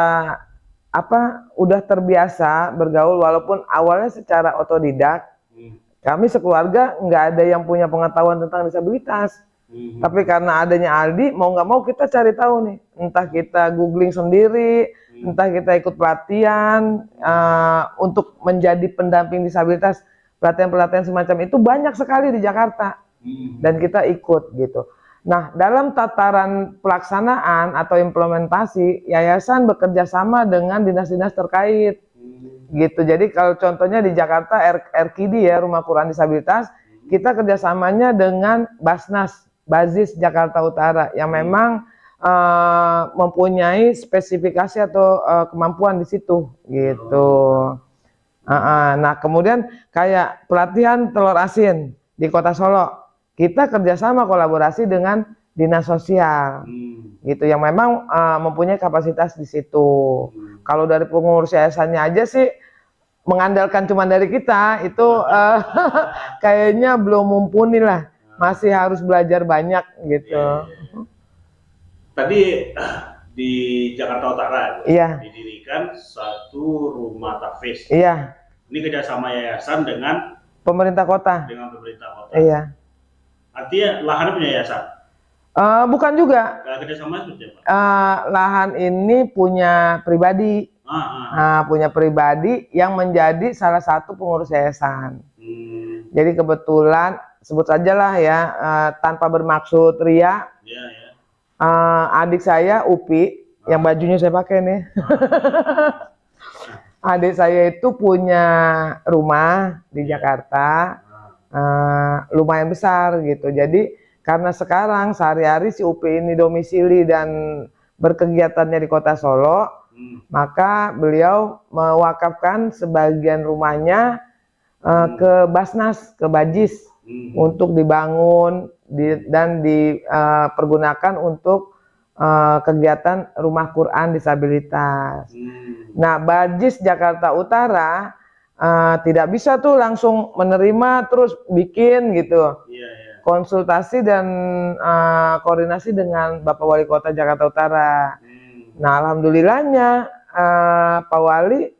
udah terbiasa bergaul, walaupun awalnya secara otodidak. Kami sekeluarga nggak ada yang punya pengetahuan tentang disabilitas. Tapi karena adanya Aldi, mau nggak mau kita cari tahu nih. Entah kita googling sendiri, entah kita ikut pelatihan untuk menjadi pendamping disabilitas. Pelatihan-pelatihan semacam itu banyak sekali di Jakarta. Dan kita ikut gitu. Nah, dalam tataran pelaksanaan atau implementasi, yayasan bekerja sama dengan dinas-dinas terkait. Gitu. Jadi kalau contohnya di Jakarta RKD ya, Rumah Quran Disabilitas, kita kerjasamanya dengan Basnas Bazis Jakarta Utara yang memang mempunyai spesifikasi atau kemampuan di situ gitu. Nah kemudian kayak pelatihan telur asin di Kota Solo, kita kerjasama kolaborasi dengan dinas sosial gitu yang memang mempunyai kapasitas di situ. Kalau dari pengurus yayasannya aja sih mengandalkan cuma dari kita itu kayaknya belum mumpuni lah, masih harus belajar banyak gitu. Tadi di Jakarta Utara Iya. didirikan satu rumah tahfiz. Iya. Ini kerjasama yayasan dengan pemerintah kota. Dengan pemerintah kota. Iya. Artinya lahannya punya yayasan? Bukan juga. Kerjasama seperti apa? Lahan ini punya pribadi. Punya pribadi yang menjadi salah satu pengurus yayasan. Jadi kebetulan sebut sajalah ya, tanpa bermaksud ria. Adik saya Upi, yang bajunya saya pakai nih. Adik saya itu punya rumah di Jakarta, lumayan besar gitu. Jadi karena sekarang sehari-hari si Upi ini domisili dan berkegiatannya di Kota Solo, maka beliau mewakafkan sebagian rumahnya ke Basnas, ke Bajis, untuk dibangun dan dipergunakan untuk kegiatan rumah Quran disabilitas. Nah, Bajis Jakarta Utara tidak bisa tuh langsung menerima terus bikin gitu. Konsultasi dan koordinasi dengan Bapak Wali Kota Jakarta Utara. Nah, alhamdulillahnya Pak Wali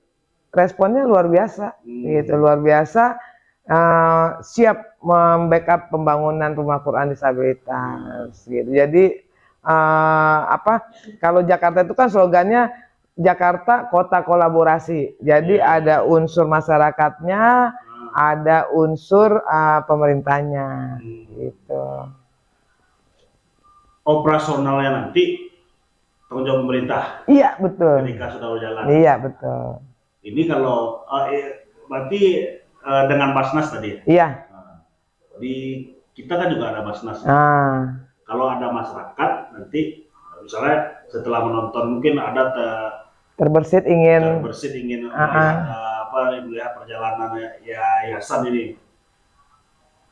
responnya luar biasa, gitu, luar biasa, siap membackup pembangunan rumah Quran disabilitas, gitu. Jadi kalau Jakarta itu kan slogannya Jakarta Kota Kolaborasi. Jadi ada unsur masyarakatnya, ada unsur pemerintahnya, gitu. Operasionalnya nanti tanggung jawab pemerintah. Iya, betul. Ketika sudah berjalan. Iya, betul. Ini kalau berarti dengan Basnas tadi ya? Iya. Di kita kan juga ada Basnas. Kalau ada masyarakat nanti misalnya setelah menonton mungkin ada terbersit ingin melihat perjalanan yayasan ini.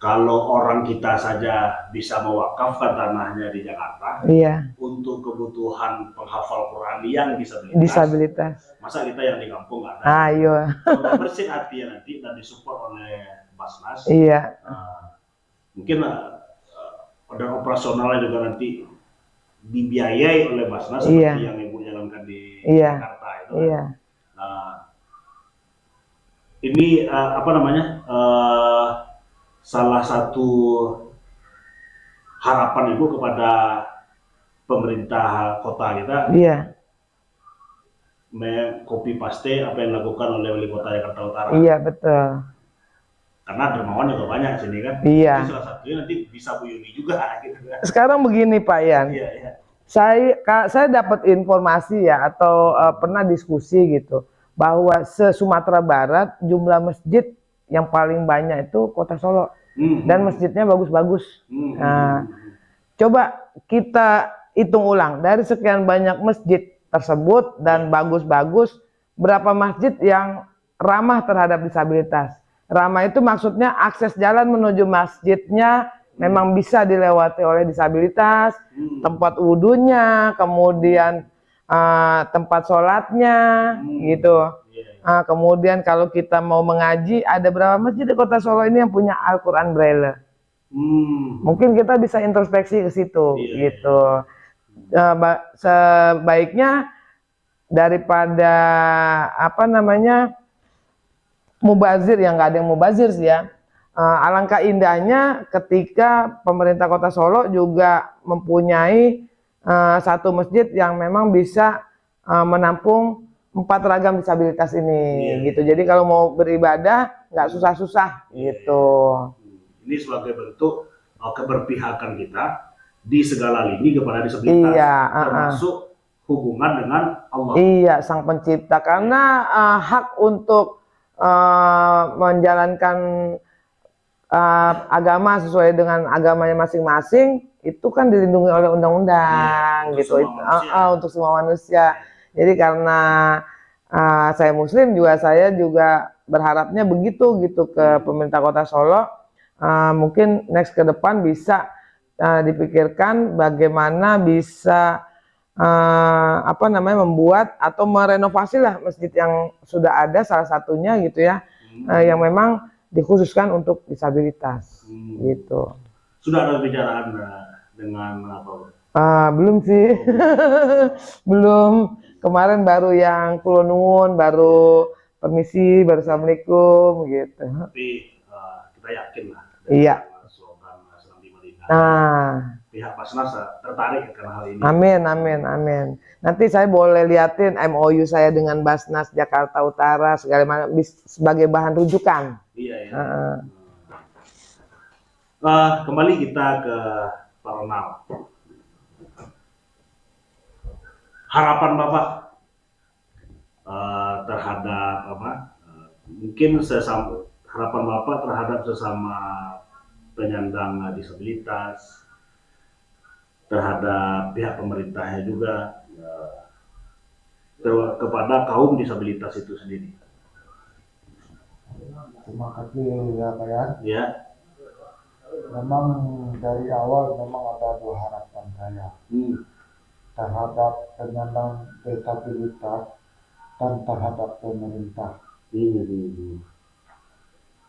Kalau orang kita saja bisa mewakafkan tanahnya di Jakarta, untuk kebutuhan penghafal Quran yang disabilitas, masa kita yang di kampung nggak ada? Bersih hatinya nanti dan disupport oleh Basnas. Mungkin ada operasionalnya juga nanti dibiayai oleh Basnas seperti yang Ibu jalankan di Jakarta itu. Ini salah satu harapan Ibu kepada pemerintah kota kita, copy paste apa yang dilakukan oleh Wali Kota Jakarta Utara. Iya, betul. Karena dermawan juga banyak sini kan. Jadi salah satunya nanti bisa Bu Yuni juga gitu kan. Sekarang begini Pak Yan. Saya dapat informasi ya atau pernah diskusi gitu bahwa se-Sumatera Barat jumlah masjid yang paling banyak itu Kota Solo, dan masjidnya bagus-bagus. Coba kita hitung ulang dari sekian banyak masjid tersebut dan bagus-bagus, berapa masjid yang ramah terhadap disabilitas. Ramah itu maksudnya akses jalan menuju masjidnya memang bisa dilewati oleh disabilitas, tempat wudhunya, kemudian tempat sholatnya, gitu. Kemudian kalau kita mau mengaji, ada berapa masjid di Kota Solo ini yang punya Al-Quran Braille? Mungkin kita bisa introspeksi ke situ, gitu. Sebaiknya daripada mubazir, yang nggak ada yang mubazir sih ya. Alangkah indahnya ketika pemerintah Kota Solo juga mempunyai satu masjid yang memang bisa menampung 4 ragam disabilitas ini, gitu. Jadi kalau mau beribadah nggak susah-susah, gitu. Ini sebagai bentuk keberpihakan kita di segala lini kepada disabilitas, termasuk hubungan dengan Allah. Iya, Sang Pencipta. Karena hak untuk menjalankan agama sesuai dengan agamanya masing-masing itu kan dilindungi oleh undang-undang Iya, gitu. untuk semua manusia. Untuk semua manusia. Jadi karena saya Muslim juga, saya juga berharapnya begitu gitu ke pemerintah Kota Solo. Mungkin next ke depan bisa dipikirkan bagaimana bisa membuat atau merenovasi lah masjid yang sudah ada, salah satunya gitu ya, yang memang dikhususkan untuk disabilitas gitu. Sudah ada pembicaraan dengan apa? Belum sih. Belum. Kemarin baru yang Kulo Nuwun, baru permisi, baru assalamualaikum gitu. Tapi kita yakin lah Iya. slogan Serambi Madinah. Pihak Basnas tertarik karena hal ini. Amin. Nanti saya boleh liatin MOU saya dengan Basnas Jakarta Utara segala macam sebagai bahan rujukan. Iya. Kembali kita ke Pak Ronald. Harapan Bapak terhadap mungkin harapan Bapak terhadap sesama penyandang disabilitas, terhadap pihak pemerintahnya juga, kepada kaum disabilitas itu sendiri. Terima kasih ya Pak Yan. Ya. Memang dari awal memang ada dua harapan saya terhadap penyandang disabilitas dan terhadap pemerintah.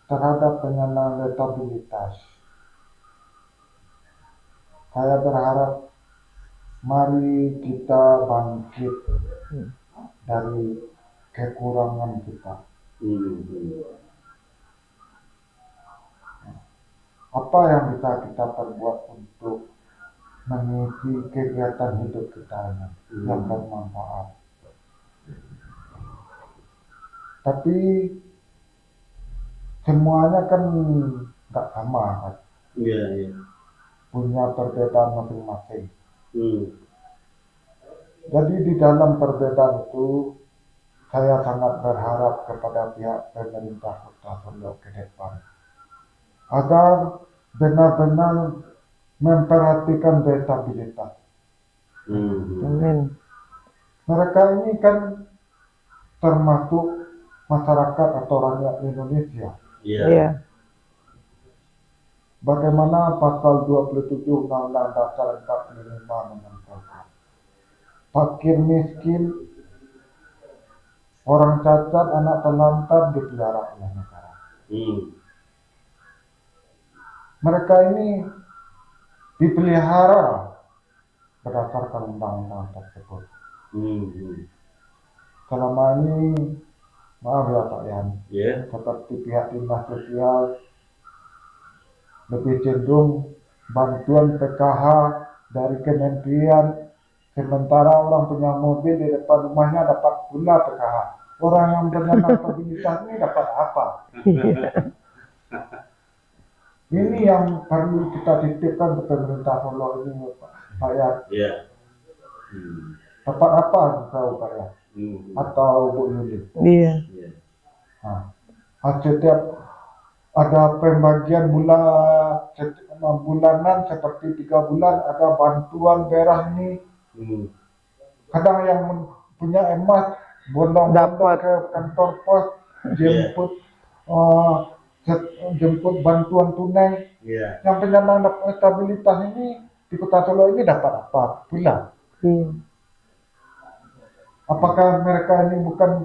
Terhadap penyandang disabilitas, saya berharap mari kita bangkit dari kekurangan kita. Apa yang bisa kita perbuat untuk mengisi kegiatan hidup kita ini yang bermanfaat. Tapi semuanya kan nggak sama kan. Iya. Punya perbedaan masing-masing. Jadi di dalam perbedaan itu saya sangat berharap kepada pihak pemerintah Kota Solo ke depan agar benar-benar memperhatikan disabilitas. Amin. Mereka ini kan termasuk masyarakat atau rakyat Indonesia. Iya. Bagaimana pasal 27 Undang-Undang Dasar 45 menyampaikan, fakir miskin, orang cacat, anak terlantar dipelihara oleh negara. Mereka ini dipelihara berdasarkan undang-undang tersebut. Selama ini, maaf ya Pak Yan, seperti pihak dinas sosial lebih cenderung bantuan PKH dari kementerian, sementara orang punya mobil di depan rumahnya dapat pula PKH. Orang yang penyandang disabilitas ini dapat apa? Ini yang perlu kita titipkan ke pemerintah Solo ini, Pak Yan. Dapat apa tahu Pak Yan? Atau Bu Yuli? Iya. Setiap ada pembagian bulanan seperti 3 bulan ada bantuan daerah ini. Kadang yang punya emas bondong-bondong ke kantor pos jemput bantuan tunai. Yang penyandang disabilitas ini di Kota Solo ini dapat apa pula? Apakah mereka ini bukan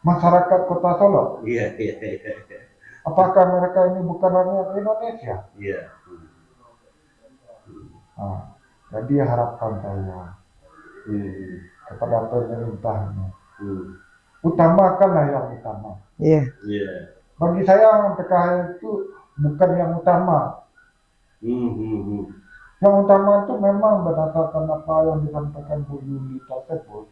masyarakat Kota Solo? Iya. Apakah mereka ini bukan rakyat Indonesia? Iya. Jadi harapan saya kepada pemerintah ini, utamakanlah yang utama. Bagi saya PKH itu bukan yang utama. Yang utama itu memang berdasarkan apa yang disampaikan Bu Yuli tersebut.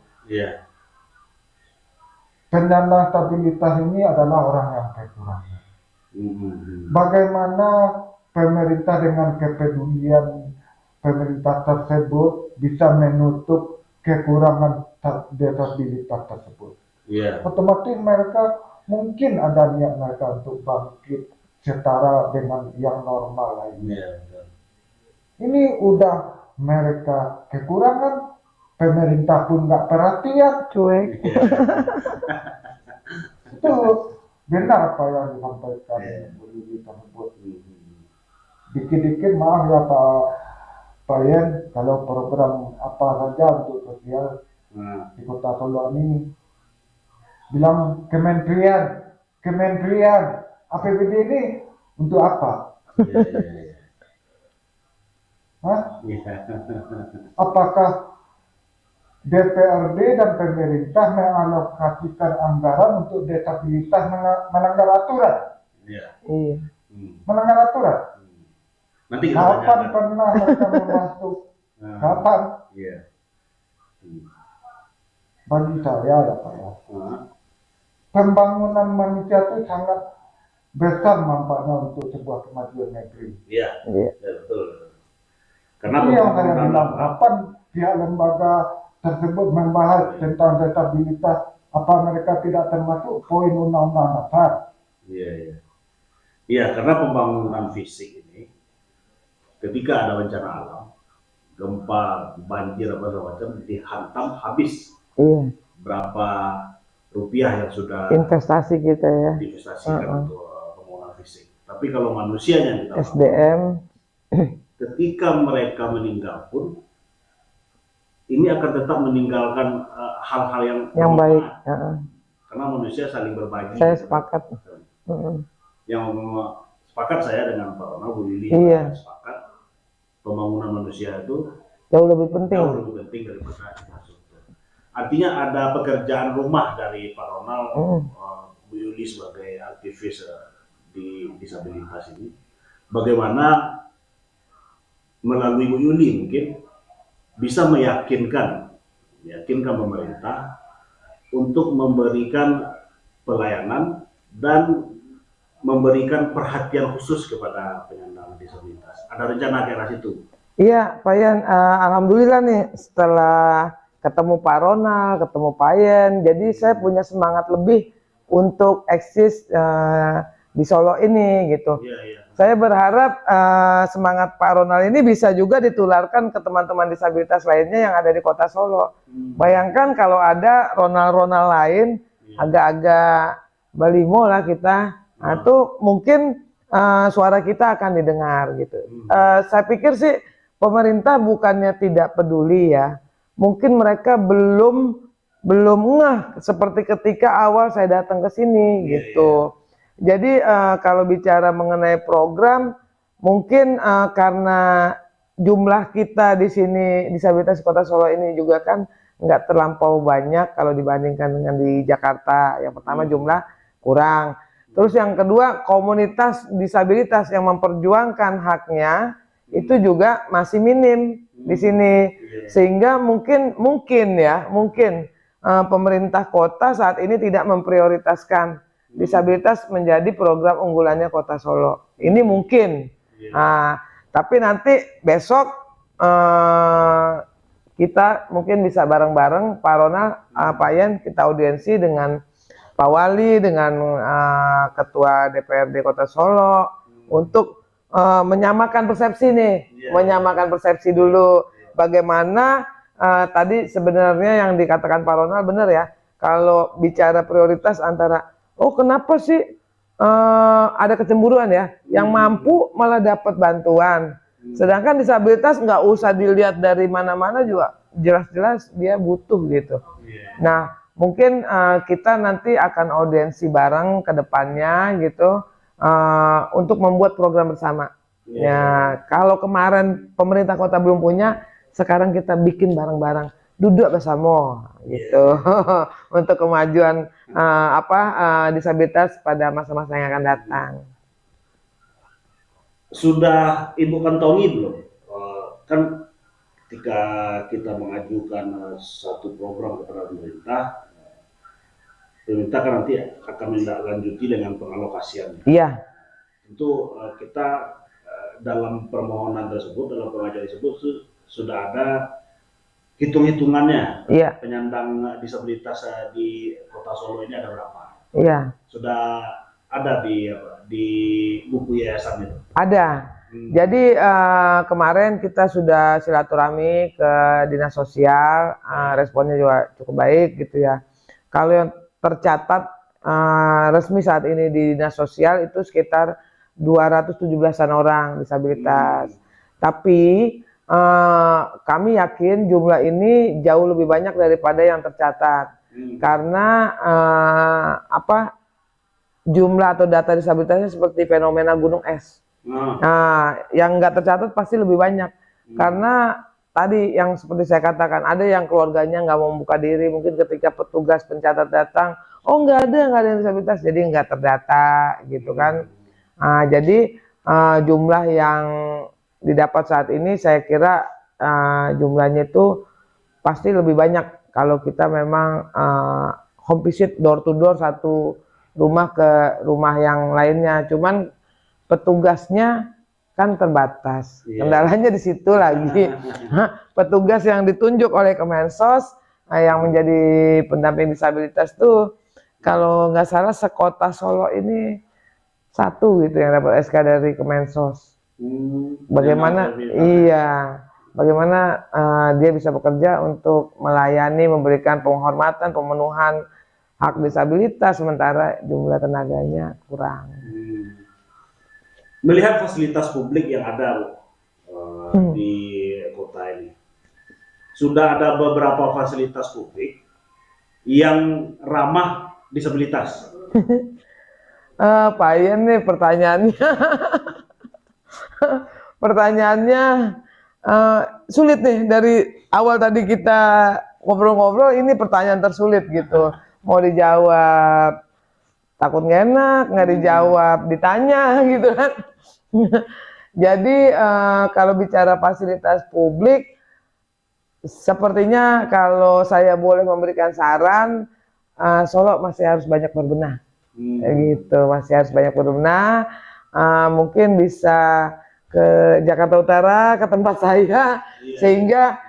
Penyandang disabilitas ini adalah orang yang kekurangan. Bagaimana pemerintah dengan kepedulian pemerintah tersebut bisa menutup kekurangan disabilitas tersebut? Otomatis mereka mungkin ada niat mereka untuk bangkit setara dengan yang normal lainnya. Ini udah mereka kekurangan, pemerintah pun nggak perhatian. Cuek. Itu benar apa yang disampaikan Bu Lili tersebut. Dikit-dikit maaf ya Pak Yen, kalau program apa saja untuk sosial di Kota Solo ini bilang kementerian APBD ini untuk apa? Hah? Apakah DPRD dan pemerintah mengalokasikan anggaran untuk disabilitas melanggar aturan? Iya. Melanggar aturan? Nanti kita Kapan tanyakan. pernah mereka masuk? Kapan? Iya. Bagi saya ya Pak ya, pembangunan manusia itu sangat besar manfaatnya untuk sebuah kemajuan negeri. Iya. Iya. Betul. Karena Itu yang saya pembangunan bilang, kapan pihak lembaga tersebut membahas tentang disabilitas, apa mereka tidak termasuk poin undang-undang dasar? Iya. Iya, karena pembangunan fisik ini ketika ada bencana alam, gempa, banjir apa segala macam, dihantam habis. Iya. Berapa rupiah yang sudah Investasi kita ya. diinvestasikan untuk pembangunan fisik. Tapi kalau manusianya yang kita SDM. ketika mereka meninggal pun ini akan tetap meninggalkan hal-hal yang baik. Karena manusia saling berbagi. Saya sepakat. Yang sepakat saya dengan Pak Ronald, Bu Lili sepakat pembangunan manusia itu jauh lebih penting daripada infrastruktur. Artinya ada pekerjaan rumah dari Pak Ronald, Bu Lili sebagai aktivis di disabilitas ini. Bagaimana melalui Bu Yuli mungkin bisa meyakinkan pemerintah untuk memberikan pelayanan dan memberikan perhatian khusus kepada penyandang disabilitas. Ada rencana ke arah situ? Iya, Pak Yan. Alhamdulillah nih setelah ketemu Pak Ronald, ketemu Pak Yan, jadi saya punya semangat lebih untuk eksis di Solo ini gitu. Iya. Saya berharap semangat Pak Ronald ini bisa juga ditularkan ke teman-teman disabilitas lainnya yang ada di Kota Solo. Bayangkan kalau ada Ronald lain, agak-agak balimo lah kita, itu mungkin suara kita akan didengar gitu. Saya pikir sih pemerintah bukannya tidak peduli ya, mungkin mereka belum ngeh seperti ketika awal saya datang ke sini gitu. Jadi kalau bicara mengenai program, mungkin karena jumlah kita di sini disabilitas Kota Solo ini juga kan nggak terlampau banyak kalau dibandingkan dengan di Jakarta. Yang pertama jumlah kurang. Terus yang kedua komunitas disabilitas yang memperjuangkan haknya itu juga masih minim di sini. Sehingga mungkin pemerintah kota saat ini tidak memprioritaskan disabilitas menjadi program unggulannya Kota Solo. Ini mungkin. Tapi nanti besok kita mungkin bisa bareng-bareng Pak Ronald, Pak Yan, kita audiensi dengan Pak Wali, dengan Ketua DPRD Kota Solo untuk menyamakan persepsi nih, menyamakan persepsi dulu. Bagaimana tadi sebenarnya yang dikatakan Pak Ronald benar ya, kalau bicara prioritas antara kenapa sih ada kecemburuan ya, yang mampu malah dapat bantuan, sedangkan disabilitas nggak usah dilihat dari mana-mana juga jelas-jelas dia butuh gitu. Nah mungkin kita nanti akan audiensi bareng ke depannya gitu untuk membuat program bersama. Ya kalau kemarin pemerintah kota belum punya, sekarang kita bikin bareng-bareng, duduk bersama gitu untuk kemajuan disabilitas pada masa-masa yang akan datang. Sudah Ibu kantongi belum? Kan ketika kita mengajukan satu program kepada pemerintah kan nanti akan menindaklanjuti dengan pengalokasian. Iya. Tentu kita dalam permohonan tersebut, dalam pengajuan tersebut sudah ada hitung-hitungannya. Iya. Penyandang disabilitas di Kota Solo ini ada berapa? Iya. Sudah ada di buku yayasan itu? Ada. Jadi kemarin kita sudah silaturahmi ke dinas sosial, responnya juga cukup baik gitu ya. Kalau yang tercatat resmi saat ini di dinas sosial itu sekitar 217-an orang disabilitas. Tapi kami yakin jumlah ini jauh lebih banyak daripada yang tercatat. Karena jumlah atau data disabilitasnya seperti fenomena gunung es. Nah, yang nggak tercatat pasti lebih banyak. Karena tadi yang seperti saya katakan, ada yang keluarganya nggak mau membuka diri, mungkin ketika petugas pencatat datang, oh nggak ada yang disabilitas, jadi nggak terdata gitu kan. Jadi jumlah yang didapat saat ini saya kira jumlahnya itu pasti lebih banyak kalau kita memang home visit door to door, satu rumah ke rumah yang lainnya. Cuman petugasnya kan terbatas. Kendalanya di situ lagi. Petugas yang ditunjuk oleh Kemensos yang menjadi pendamping disabilitas tuh kalau nggak salah sekota Solo ini satu gitu yang dapat SK dari Kemensos. Bagaimana? Iya. Bagaimana dia bisa bekerja untuk melayani, memberikan penghormatan, pemenuhan hak disabilitas, sementara jumlah tenaganya kurang. Melihat fasilitas publik yang ada di kota ini, sudah ada beberapa fasilitas publik yang ramah disabilitas. Pak Ian nih pertanyaannya, pertanyaannya sulit nih. Dari awal tadi kita ngobrol-ngobrol, ini pertanyaan tersulit gitu. Mau dijawab takut nggak enak, nggak dijawab ditanya gitu kan. Jadi kalau bicara fasilitas publik, sepertinya kalau saya boleh memberikan saran, Solo masih harus banyak berbenah. Gitu, masih harus banyak berbenah. Mungkin bisa ke Jakarta Utara, ke tempat saya, sehingga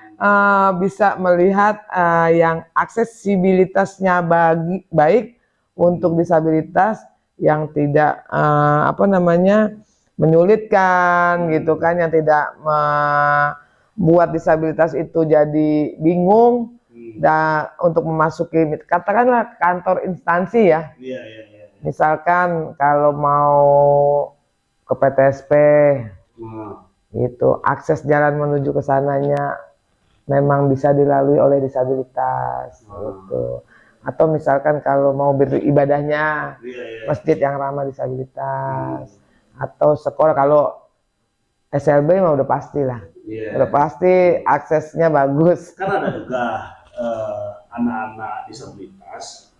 bisa melihat yang aksesibilitasnya baik untuk disabilitas, yang tidak menyulitkan gitu kan, yang tidak membuat disabilitas itu jadi bingung dan untuk memasuki katakanlah kantor instansi ya. Misalkan kalau mau ke PTSP itu akses jalan menuju ke sananya memang bisa dilalui oleh disabilitas gitu. Atau misalkan kalau mau beribadahnya masjid yang ramah disabilitas, atau sekolah. Kalau SLB mah udah pasti lah, udah pasti aksesnya bagus. Kan ada juga anak-anak disabilitas,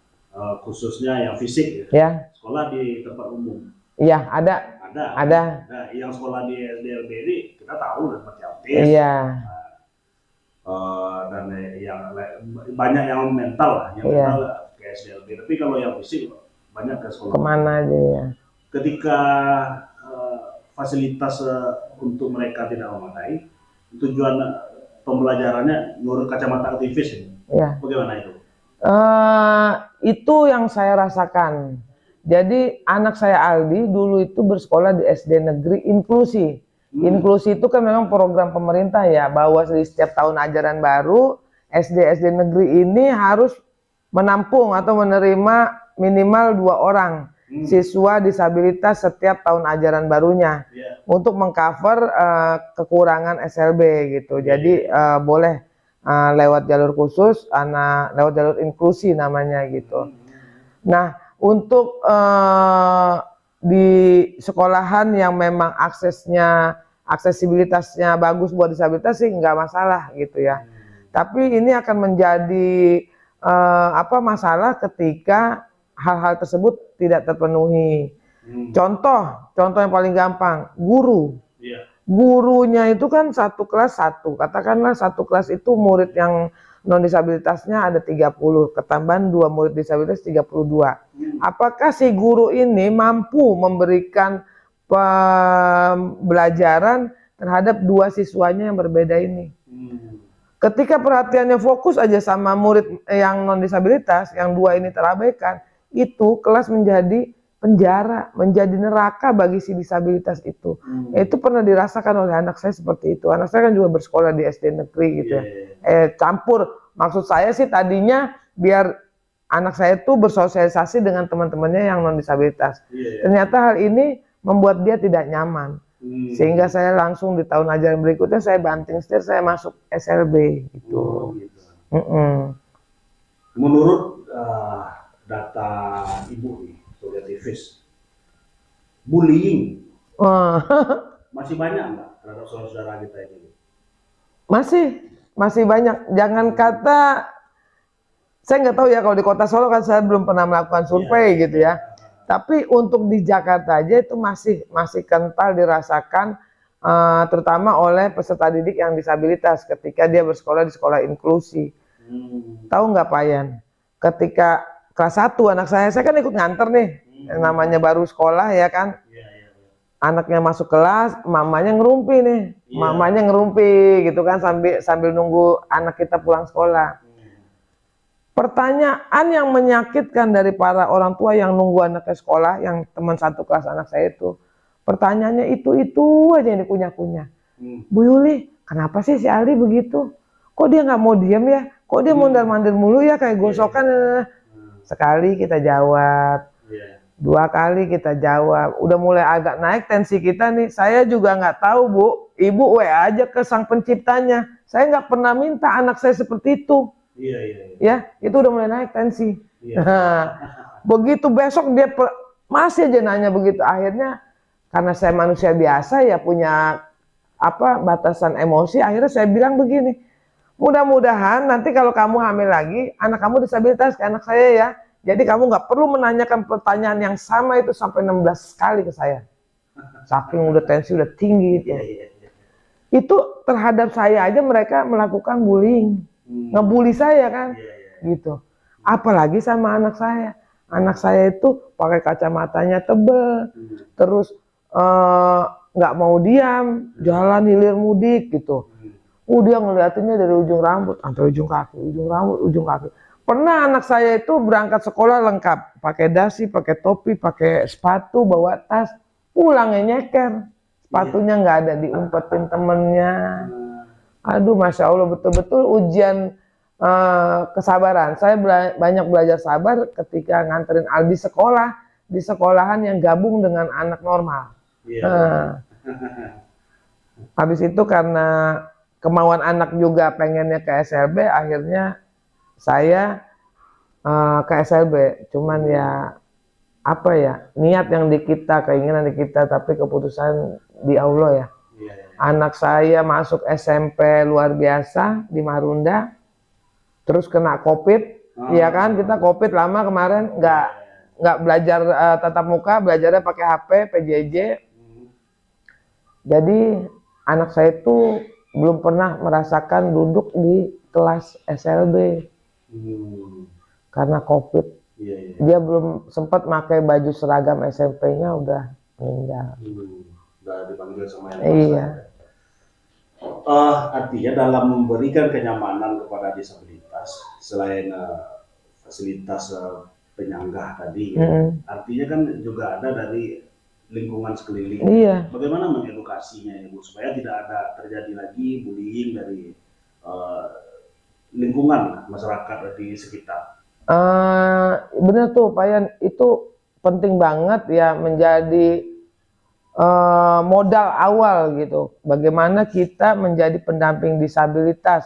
khususnya yang fisik ya, sekolah di tempat umum. Iya, ada. Nah, yang sekolah di SDLB ini kita tahu dan seperti autis. Iya. Dan yang banyak yang mental lah, yang mental ke SDLB. Tapi kalau yang fisik banyak ke sekolah. Kemana aja ya? Ketika fasilitas untuk mereka tidak memadai, tujuan pembelajarannya menurut kacamata aktivis ini, bagaimana itu? Itu yang saya rasakan. Jadi anak saya Aldi dulu itu bersekolah di SD negeri inklusi. Inklusi itu kan memang program pemerintah ya, bahwa di setiap tahun ajaran baru SD negeri ini harus menampung atau menerima minimal 2 orang siswa disabilitas setiap tahun ajaran barunya untuk mengcover kekurangan SLB gitu. Jadi boleh lewat jalur khusus, lewat jalur inklusi namanya gitu. Nah, untuk di sekolahan yang memang aksesibilitasnya bagus buat disabilitas sih nggak masalah gitu ya. Tapi ini akan menjadi masalah ketika hal-hal tersebut tidak terpenuhi. Contoh yang paling gampang, guru. Gurunya itu kan satu kelas satu. Katakanlah satu kelas itu murid yang non disabilitasnya ada 30, ketambahan 2 murid disabilitas 32. Apakah si guru ini mampu memberikan pembelajaran terhadap 2 siswanya yang berbeda ini? Ketika perhatiannya fokus aja sama murid yang non disabilitas, yang 2 ini terabaikan, itu kelas menjadi penjara, menjadi neraka bagi si disabilitas itu. Itu pernah dirasakan oleh anak saya seperti itu. Anak saya kan juga bersekolah di SD negeri gitu ya. Campur. Maksud saya sih tadinya biar anak saya itu bersosialisasi dengan teman-temannya yang non disabilitas. Ternyata hal ini membuat dia tidak nyaman. Sehingga saya langsung di tahun ajaran berikutnya saya banting setir, saya masuk SLB gitu. Menurut data Ibu nih, sebagai aktivis, bullying masih banyak nggak terhadap saudara-saudara kita ini? Masih banyak. Jangan kata, saya nggak tahu ya kalau di Kota Solo kan saya belum pernah melakukan survei gitu ya. Tapi untuk di Jakarta aja itu masih kental dirasakan, terutama oleh peserta didik yang disabilitas ketika dia bersekolah di sekolah inklusi. Tahu nggak Pak Yan? Ketika kelas 1 anak saya kan ikut nganter nih, namanya baru sekolah ya kan. Anaknya masuk kelas, mamanya ngerumpi nih, mamanya ngerumpi gitu kan sambil nunggu anak kita pulang sekolah. Pertanyaan yang menyakitkan dari para orang tua yang nunggu anaknya sekolah, yang teman satu kelas anak saya itu, pertanyaannya itu aja yang dikunyah-kunyah. Bu Yuli, kenapa sih si Aldi begitu? Kok dia nggak mau diem ya? Kok dia mondar-mandir mulu ya kayak gosokan? Sekali kita jawab, 2 kali kita jawab, udah mulai agak naik tensi kita nih. Saya juga nggak tahu Bu, Ibu WA aja ke sang penciptanya. Saya nggak pernah minta anak saya seperti itu. Ya, itu udah mulai naik tensi. Begitu besok dia masih aja nanya begitu. Akhirnya karena saya manusia biasa ya punya batasan emosi. Akhirnya saya bilang begini, mudah-mudahan nanti kalau kamu hamil lagi, anak kamu disabilitas kayak anak saya ya. Jadi kamu nggak perlu menanyakan pertanyaan yang sama itu sampai 16 kali ke saya. Saking udah tensi udah tinggi itu. Itu terhadap saya aja mereka melakukan bullying. Ngebully saya kan. Gitu. Apalagi sama anak saya. Anak saya itu pakai kacamatanya tebel. Terus nggak mau diam, jalan hilir mudik gitu. Dia ngeliatinnya dari ujung rambut sampai ujung kaki, ujung rambut, ujung kaki. Pernah anak saya itu berangkat sekolah lengkap, pakai dasi, pakai topi, pakai sepatu, bawa tas, pulangnya nyeker, sepatunya nggak ada, diumpetin temennya. Aduh, masya Allah, betul-betul ujian kesabaran. Saya banyak belajar sabar ketika nganterin Aldi sekolah di sekolahan yang gabung dengan anak normal. Habis itu karena kemauan anak juga pengennya ke SLB, akhirnya saya ke SLB. Cuman ya niat yang di kita, keinginan di kita, tapi keputusan di Allah ya. Anak saya masuk SMP luar biasa di Marunda, terus kena COVID, ya kan, kita COVID lama kemarin, nggak belajar tatap muka, belajarnya pakai HP, PJJ. Jadi anak saya itu belum pernah merasakan duduk di kelas SLB karena COVID. Dia belum sempat pakai baju seragam SMP-nya, udah meninggal. Udah dipanggil sama yang artinya dalam memberikan kenyamanan kepada disabilitas, selain fasilitas penyangga tadi, artinya kan juga ada dari lingkungan sekeliling. Bagaimana mengedukasinya Ibu supaya tidak ada terjadi lagi bullying dari lingkungan masyarakat di sekitar? Benar tuh Pak Yan, itu penting banget ya, menjadi modal awal gitu. Bagaimana kita menjadi pendamping disabilitas.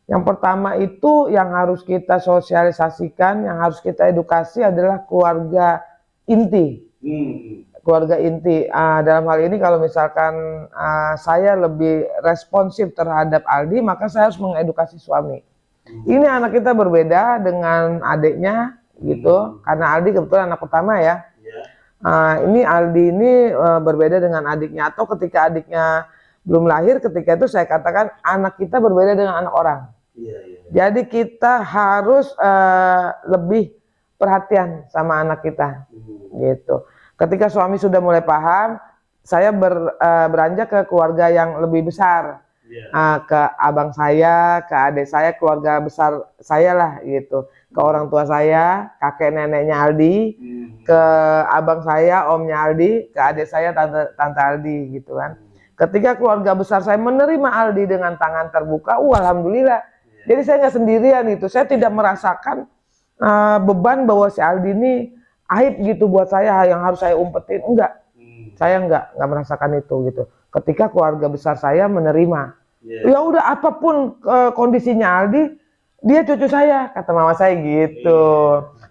Yang pertama itu yang harus kita sosialisasikan, yang harus kita edukasi adalah keluarga inti. Keluarga inti. Dalam hal ini kalau misalkan saya lebih responsif terhadap Aldi, maka saya harus mengedukasi suami. Ini anak kita berbeda dengan adiknya gitu, karena Aldi kebetulan anak pertama ya. Ini Aldi ini berbeda dengan adiknya, atau ketika adiknya belum lahir, ketika itu saya katakan anak kita berbeda dengan anak orang. Jadi kita harus lebih perhatian sama anak kita, gitu. Ketika suami sudah mulai paham, saya beranjak ke keluarga yang lebih besar. ke abang saya, ke adik saya, keluarga besar saya lah gitu, ke orang tua saya, kakek neneknya Aldi, ke abang saya, omnya Aldi, ke adik saya, tante Aldi gitu kan. Ketika keluarga besar saya menerima Aldi dengan tangan terbuka, alhamdulillah. Jadi saya nggak sendirian itu, saya tidak merasakan beban bahwa si Aldi ini aib gitu buat saya yang harus saya umpetin, enggak. Saya nggak merasakan itu gitu. Ketika keluarga besar saya menerima, ya udah apapun kondisinya Aldi, dia cucu saya, kata mama saya gitu.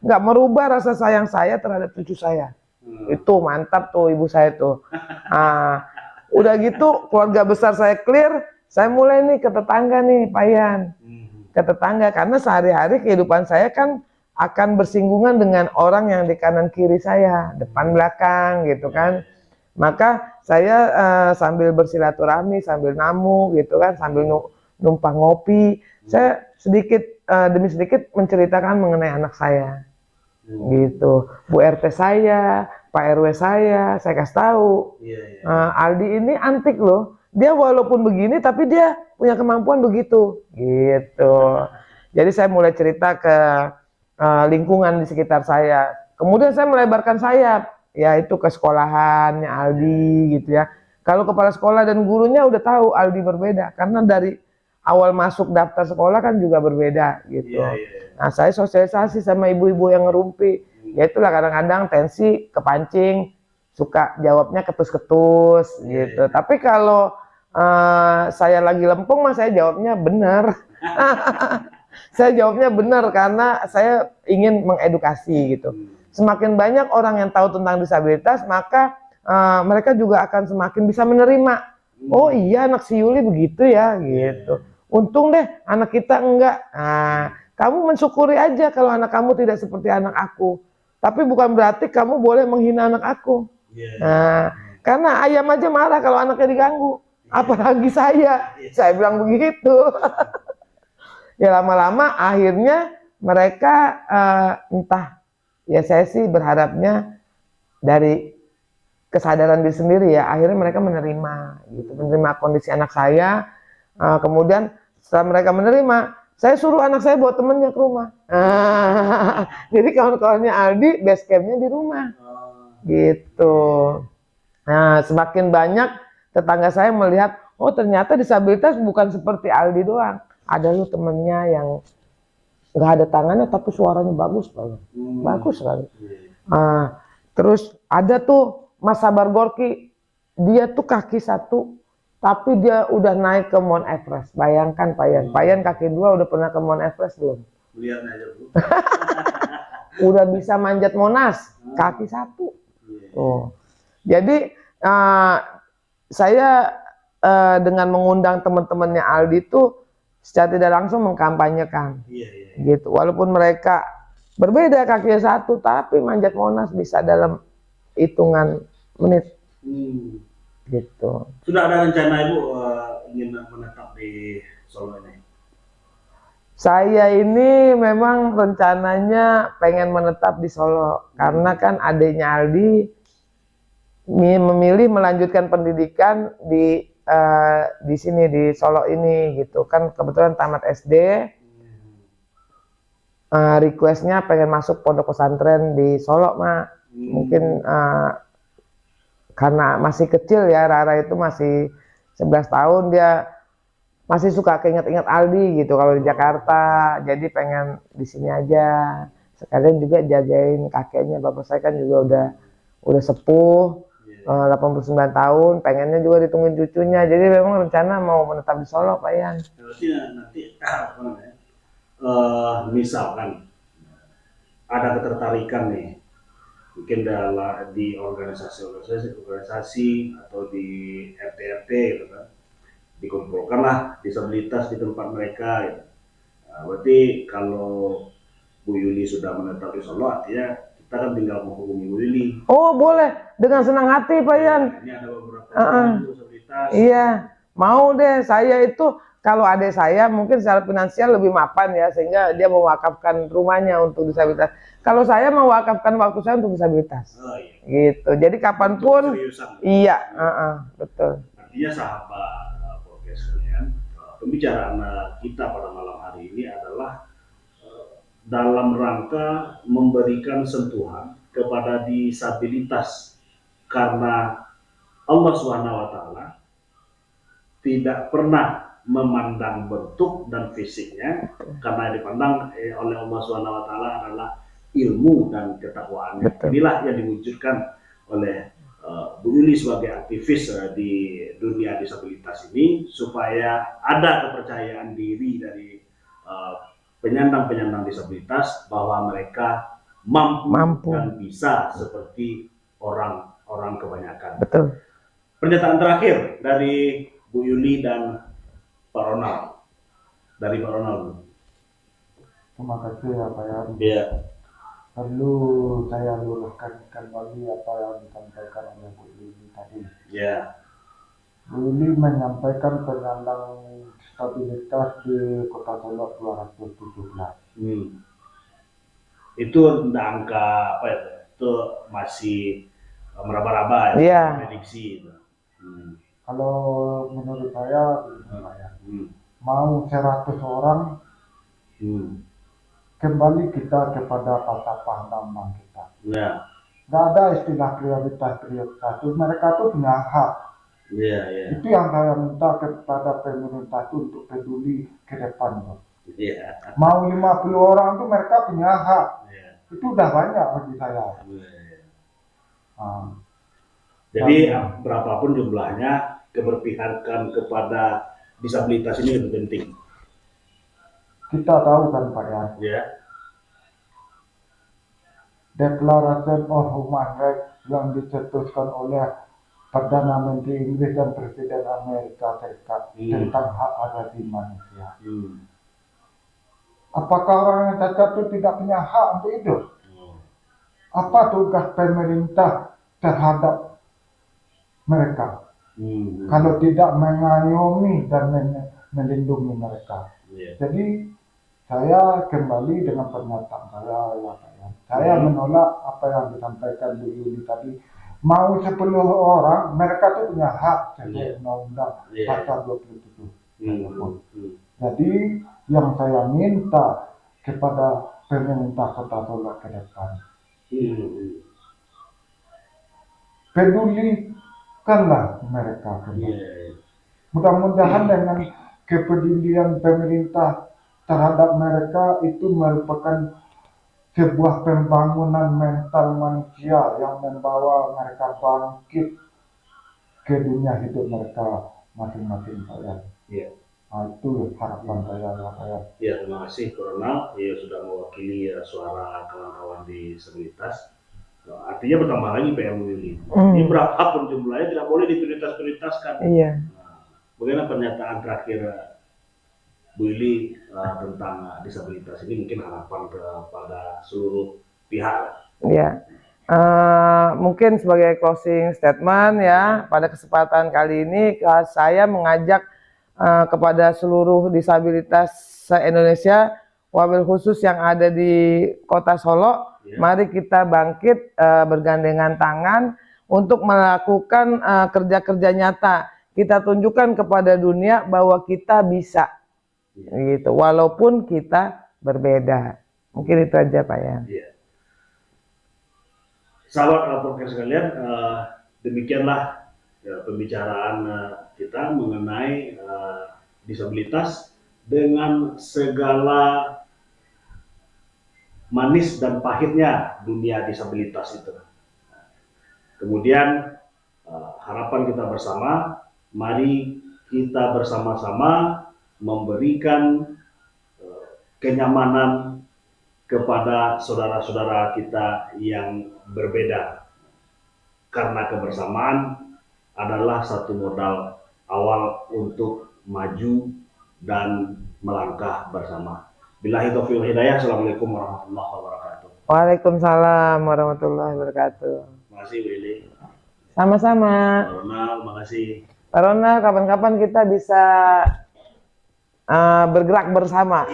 Nggak merubah rasa sayang saya terhadap cucu saya. Itu mantap tuh ibu saya tuh. Udah gitu keluarga besar saya clear, saya mulai nih ke tetangga nih Pak Yan. Ke tetangga, karena sehari-hari kehidupan saya kan akan bersinggungan dengan orang yang di kanan kiri saya, depan belakang gitu kan. Maka saya sambil bersilaturahmi, sambil namu gitu kan, sambil numpang ngopi, saya sedikit demi sedikit menceritakan mengenai anak saya. Gitu. Bu RT saya, Pak RW saya kasih tahu. Aldi ini antik loh. Dia walaupun begini tapi dia punya kemampuan begitu. Gitu. Jadi saya mulai cerita ke lingkungan di sekitar saya. Kemudian saya melebarkan sayap, yaitu ke sekolahannya Aldi gitu ya. Kalau kepala sekolah dan gurunya udah tahu Aldi berbeda karena dari awal masuk daftar sekolah kan juga berbeda gitu. Nah, saya sosialisasi sama ibu-ibu yang ngerumpi. Ya itulah kadang-kadang tensi kepancing, suka jawabnya ketus-ketus gitu. Tapi kalau saya lagi lempeng mah saya jawabnya benar. Saya jawabnya benar karena saya ingin mengedukasi gitu. Semakin banyak orang yang tahu tentang disabilitas, maka mereka juga akan semakin bisa menerima. Oh iya, anak si Yuli begitu ya gitu. Untung deh anak kita enggak. Kamu mensyukuri aja kalau anak kamu tidak seperti anak aku. Tapi bukan berarti kamu boleh menghina anak aku. Karena ayam aja marah kalau anaknya diganggu. Apalagi saya bilang begitu. Ya lama-lama akhirnya mereka entah, ya saya sih berharapnya dari kesadaran diri sendiri ya, akhirnya mereka menerima gitu, menerima kondisi anak saya. Kemudian setelah mereka menerima, saya suruh anak saya bawa temennya ke rumah. Jadi kawan-kawannya Aldi base campnya di rumah gitu. Nah, semakin banyak tetangga saya melihat, oh ternyata disabilitas bukan seperti Aldi doang. Ada lu temennya yang nggak ada tangannya tapi suaranya bagus banget, bagus sekali. Terus ada tuh Mas Sabar Gorki, dia tuh kaki satu tapi dia udah naik ke Mount Everest. Bayangkan Pak Yan, Pak Yan kaki dua udah pernah ke Mount Everest belum? Lihat aja Bu. Udah bisa manjat Monas, kaki satu. Tuh. Jadi saya dengan mengundang teman-temannya Aldi tuh secara tidak langsung mengkampanyekan, gitu. Walaupun mereka berbeda kakinya satu, tapi manjat Monas bisa dalam hitungan menit. Gitu. Sudah ada rencana Ibu ingin menetap di Solo ini? Saya ini memang rencananya pengen menetap di Solo karena kan adiknya Aldi memilih melanjutkan pendidikan di sini di Solo ini gitu kan, kebetulan tamat SD. Requestnya pengen masuk pondok pesantren di Solo Mak. Mungkin karena masih kecil ya, Rara itu masih 11 tahun, dia masih suka keinget-inget Aldi gitu kalau di Jakarta. Jadi pengen di sini aja. Sekalian juga jagain kakeknya, bapak saya kan juga udah sepuh, 89 tahun, pengennya juga ditungguin cucunya. Jadi memang rencana mau menetap di Solo Pak Yan. Berarti nanti apa namanya? Misalkan ada ketertarikan nih, mungkin di organisasi atau di RT gitu kan, dikumpulkanlah disabilitas di tempat mereka gitu. Berarti kalau Bu Yuli sudah menetap di Solo, artinya kita kan tinggal menghubungi Bu Yuli. Oh boleh, dengan senang hati Pak Yan. Ini ada beberapa disabilitas. Iya, mau deh. Saya itu kalau adik saya mungkin secara finansial lebih mapan ya, sehingga dia mewakafkan rumahnya untuk disabilitas. Kalau saya mewakafkan waktu saya untuk disabilitas. Gitu. Jadi kapanpun, iya, betul. Artinya sahabat podcast kalian, pembicaraan kita pada malam hari ini adalah dalam rangka memberikan sentuhan kepada disabilitas, karena Allah SWT tidak pernah memandang bentuk dan fisiknya, karena dipandang oleh Allah SWT adalah ilmu dan ketakwaannya. Inilah yang diwujudkan oleh Bu Yuli sebagai aktivis di dunia disabilitas ini, supaya ada kepercayaan diri dari penyandang-penyandang disabilitas bahwa mereka mampu dan bisa seperti orang-orang kebanyakan. Betul. Pernyataan terakhir dari Bu Yuli dan Pak Ronald. Dari Pak Ronald. Terima kasih ya Pak Yan. Iya. Perlu saya luruskan kembali apa yang disampaikan oleh Bu Yuli tadi. Iya. Bu Yuli menyampaikan penyandang disabilitas di Kota Solo 217. Itu angka apa ya? Itu masih meraba-raba ya, Iya. prediksi itu. Kalau menurut saya, mau 100 orang, kembali kita kepada falsafah undang-undang kita. Ya. Nggak ada istilah prioritas. Mereka tuh punya hak. Iya, iya. Itu yang saya minta kepada pemerintah itu untuk peduli ke depan. Iya. Mau 50 orang tuh mereka punya hak. Iya. Itu udah banyak bagi saya. Iya. Nah, Jadi berapapun jumlahnya, keberpihakan kepada disabilitas ini lebih penting. kita tahu kan Pak ya, Ya. Declaration of Human Rights yang dicetuskan oleh Perdana Menteri Inggris dan Presiden Amerika Serikat tentang hak asasi manusia. Apakah orang yang cacat itu tidak punya hak untuk hidup? Apa tugas pemerintah terhadap mereka? Kalau tidak mengayomi dan melindungi mereka. Jadi saya kembali dengan pernyataan saya, ya Pak ya. Saya menolak apa yang disampaikan Bu Yuli tadi. Mau 10 orang, mereka tuh punya hak sesuai undang-undang pasal 27. Jadi yang saya minta kepada pemerintah Kota Solo ke depan, pedulikanlah mereka. Mudah-mudahan dengan kepedulian pemerintah terhadap mereka itu merupakan sebuah pembangunan mental manusia yang membawa mereka bangkit ke dunia hidup mereka masing-masing. Nah, itu harapan saya. Ya, terima kasih Ronald. Ya, sudah mewakili suara kawan-kawan disabilitas. Artinya bertambah lagi PM ini. Ini berapapun jumlahnya tidak boleh diprioritaskan. Iya. Bagaimana pernyataan terakhir Bu Yuli tentang disabilitas ini, mungkin harapan kepada seluruh pihak? Iya. Mungkin sebagai closing statement ya, pada kesempatan kali ini saya mengajak kepada seluruh disabilitas se-Indonesia, wabil khusus yang ada di Kota Solo, mari kita bangkit bergandengan tangan untuk melakukan kerja-kerja nyata. Kita tunjukkan kepada dunia bahwa kita bisa, gitu, walaupun kita berbeda. Mungkin itu aja Pak ya. Sahabat podcast sekalian, demikianlah pembicaraan kita mengenai disabilitas dengan segala manis dan pahitnya dunia disabilitas itu. Kemudian harapan kita bersama, mari kita bersama-sama memberikan kenyamanan kepada saudara-saudara kita yang berbeda, karena kebersamaan adalah satu modal awal untuk maju dan melangkah bersama. Billahi taufiq wal hidayah. Assalamualaikum warahmatullahi wabarakatuh. Waalaikumsalam warahmatullahi wabarakatuh. Terima kasih Bu Yuli. Sama-sama. Pak Ronald, makasih. Pak Ronald, kapan-kapan kita bisa bergerak bersama.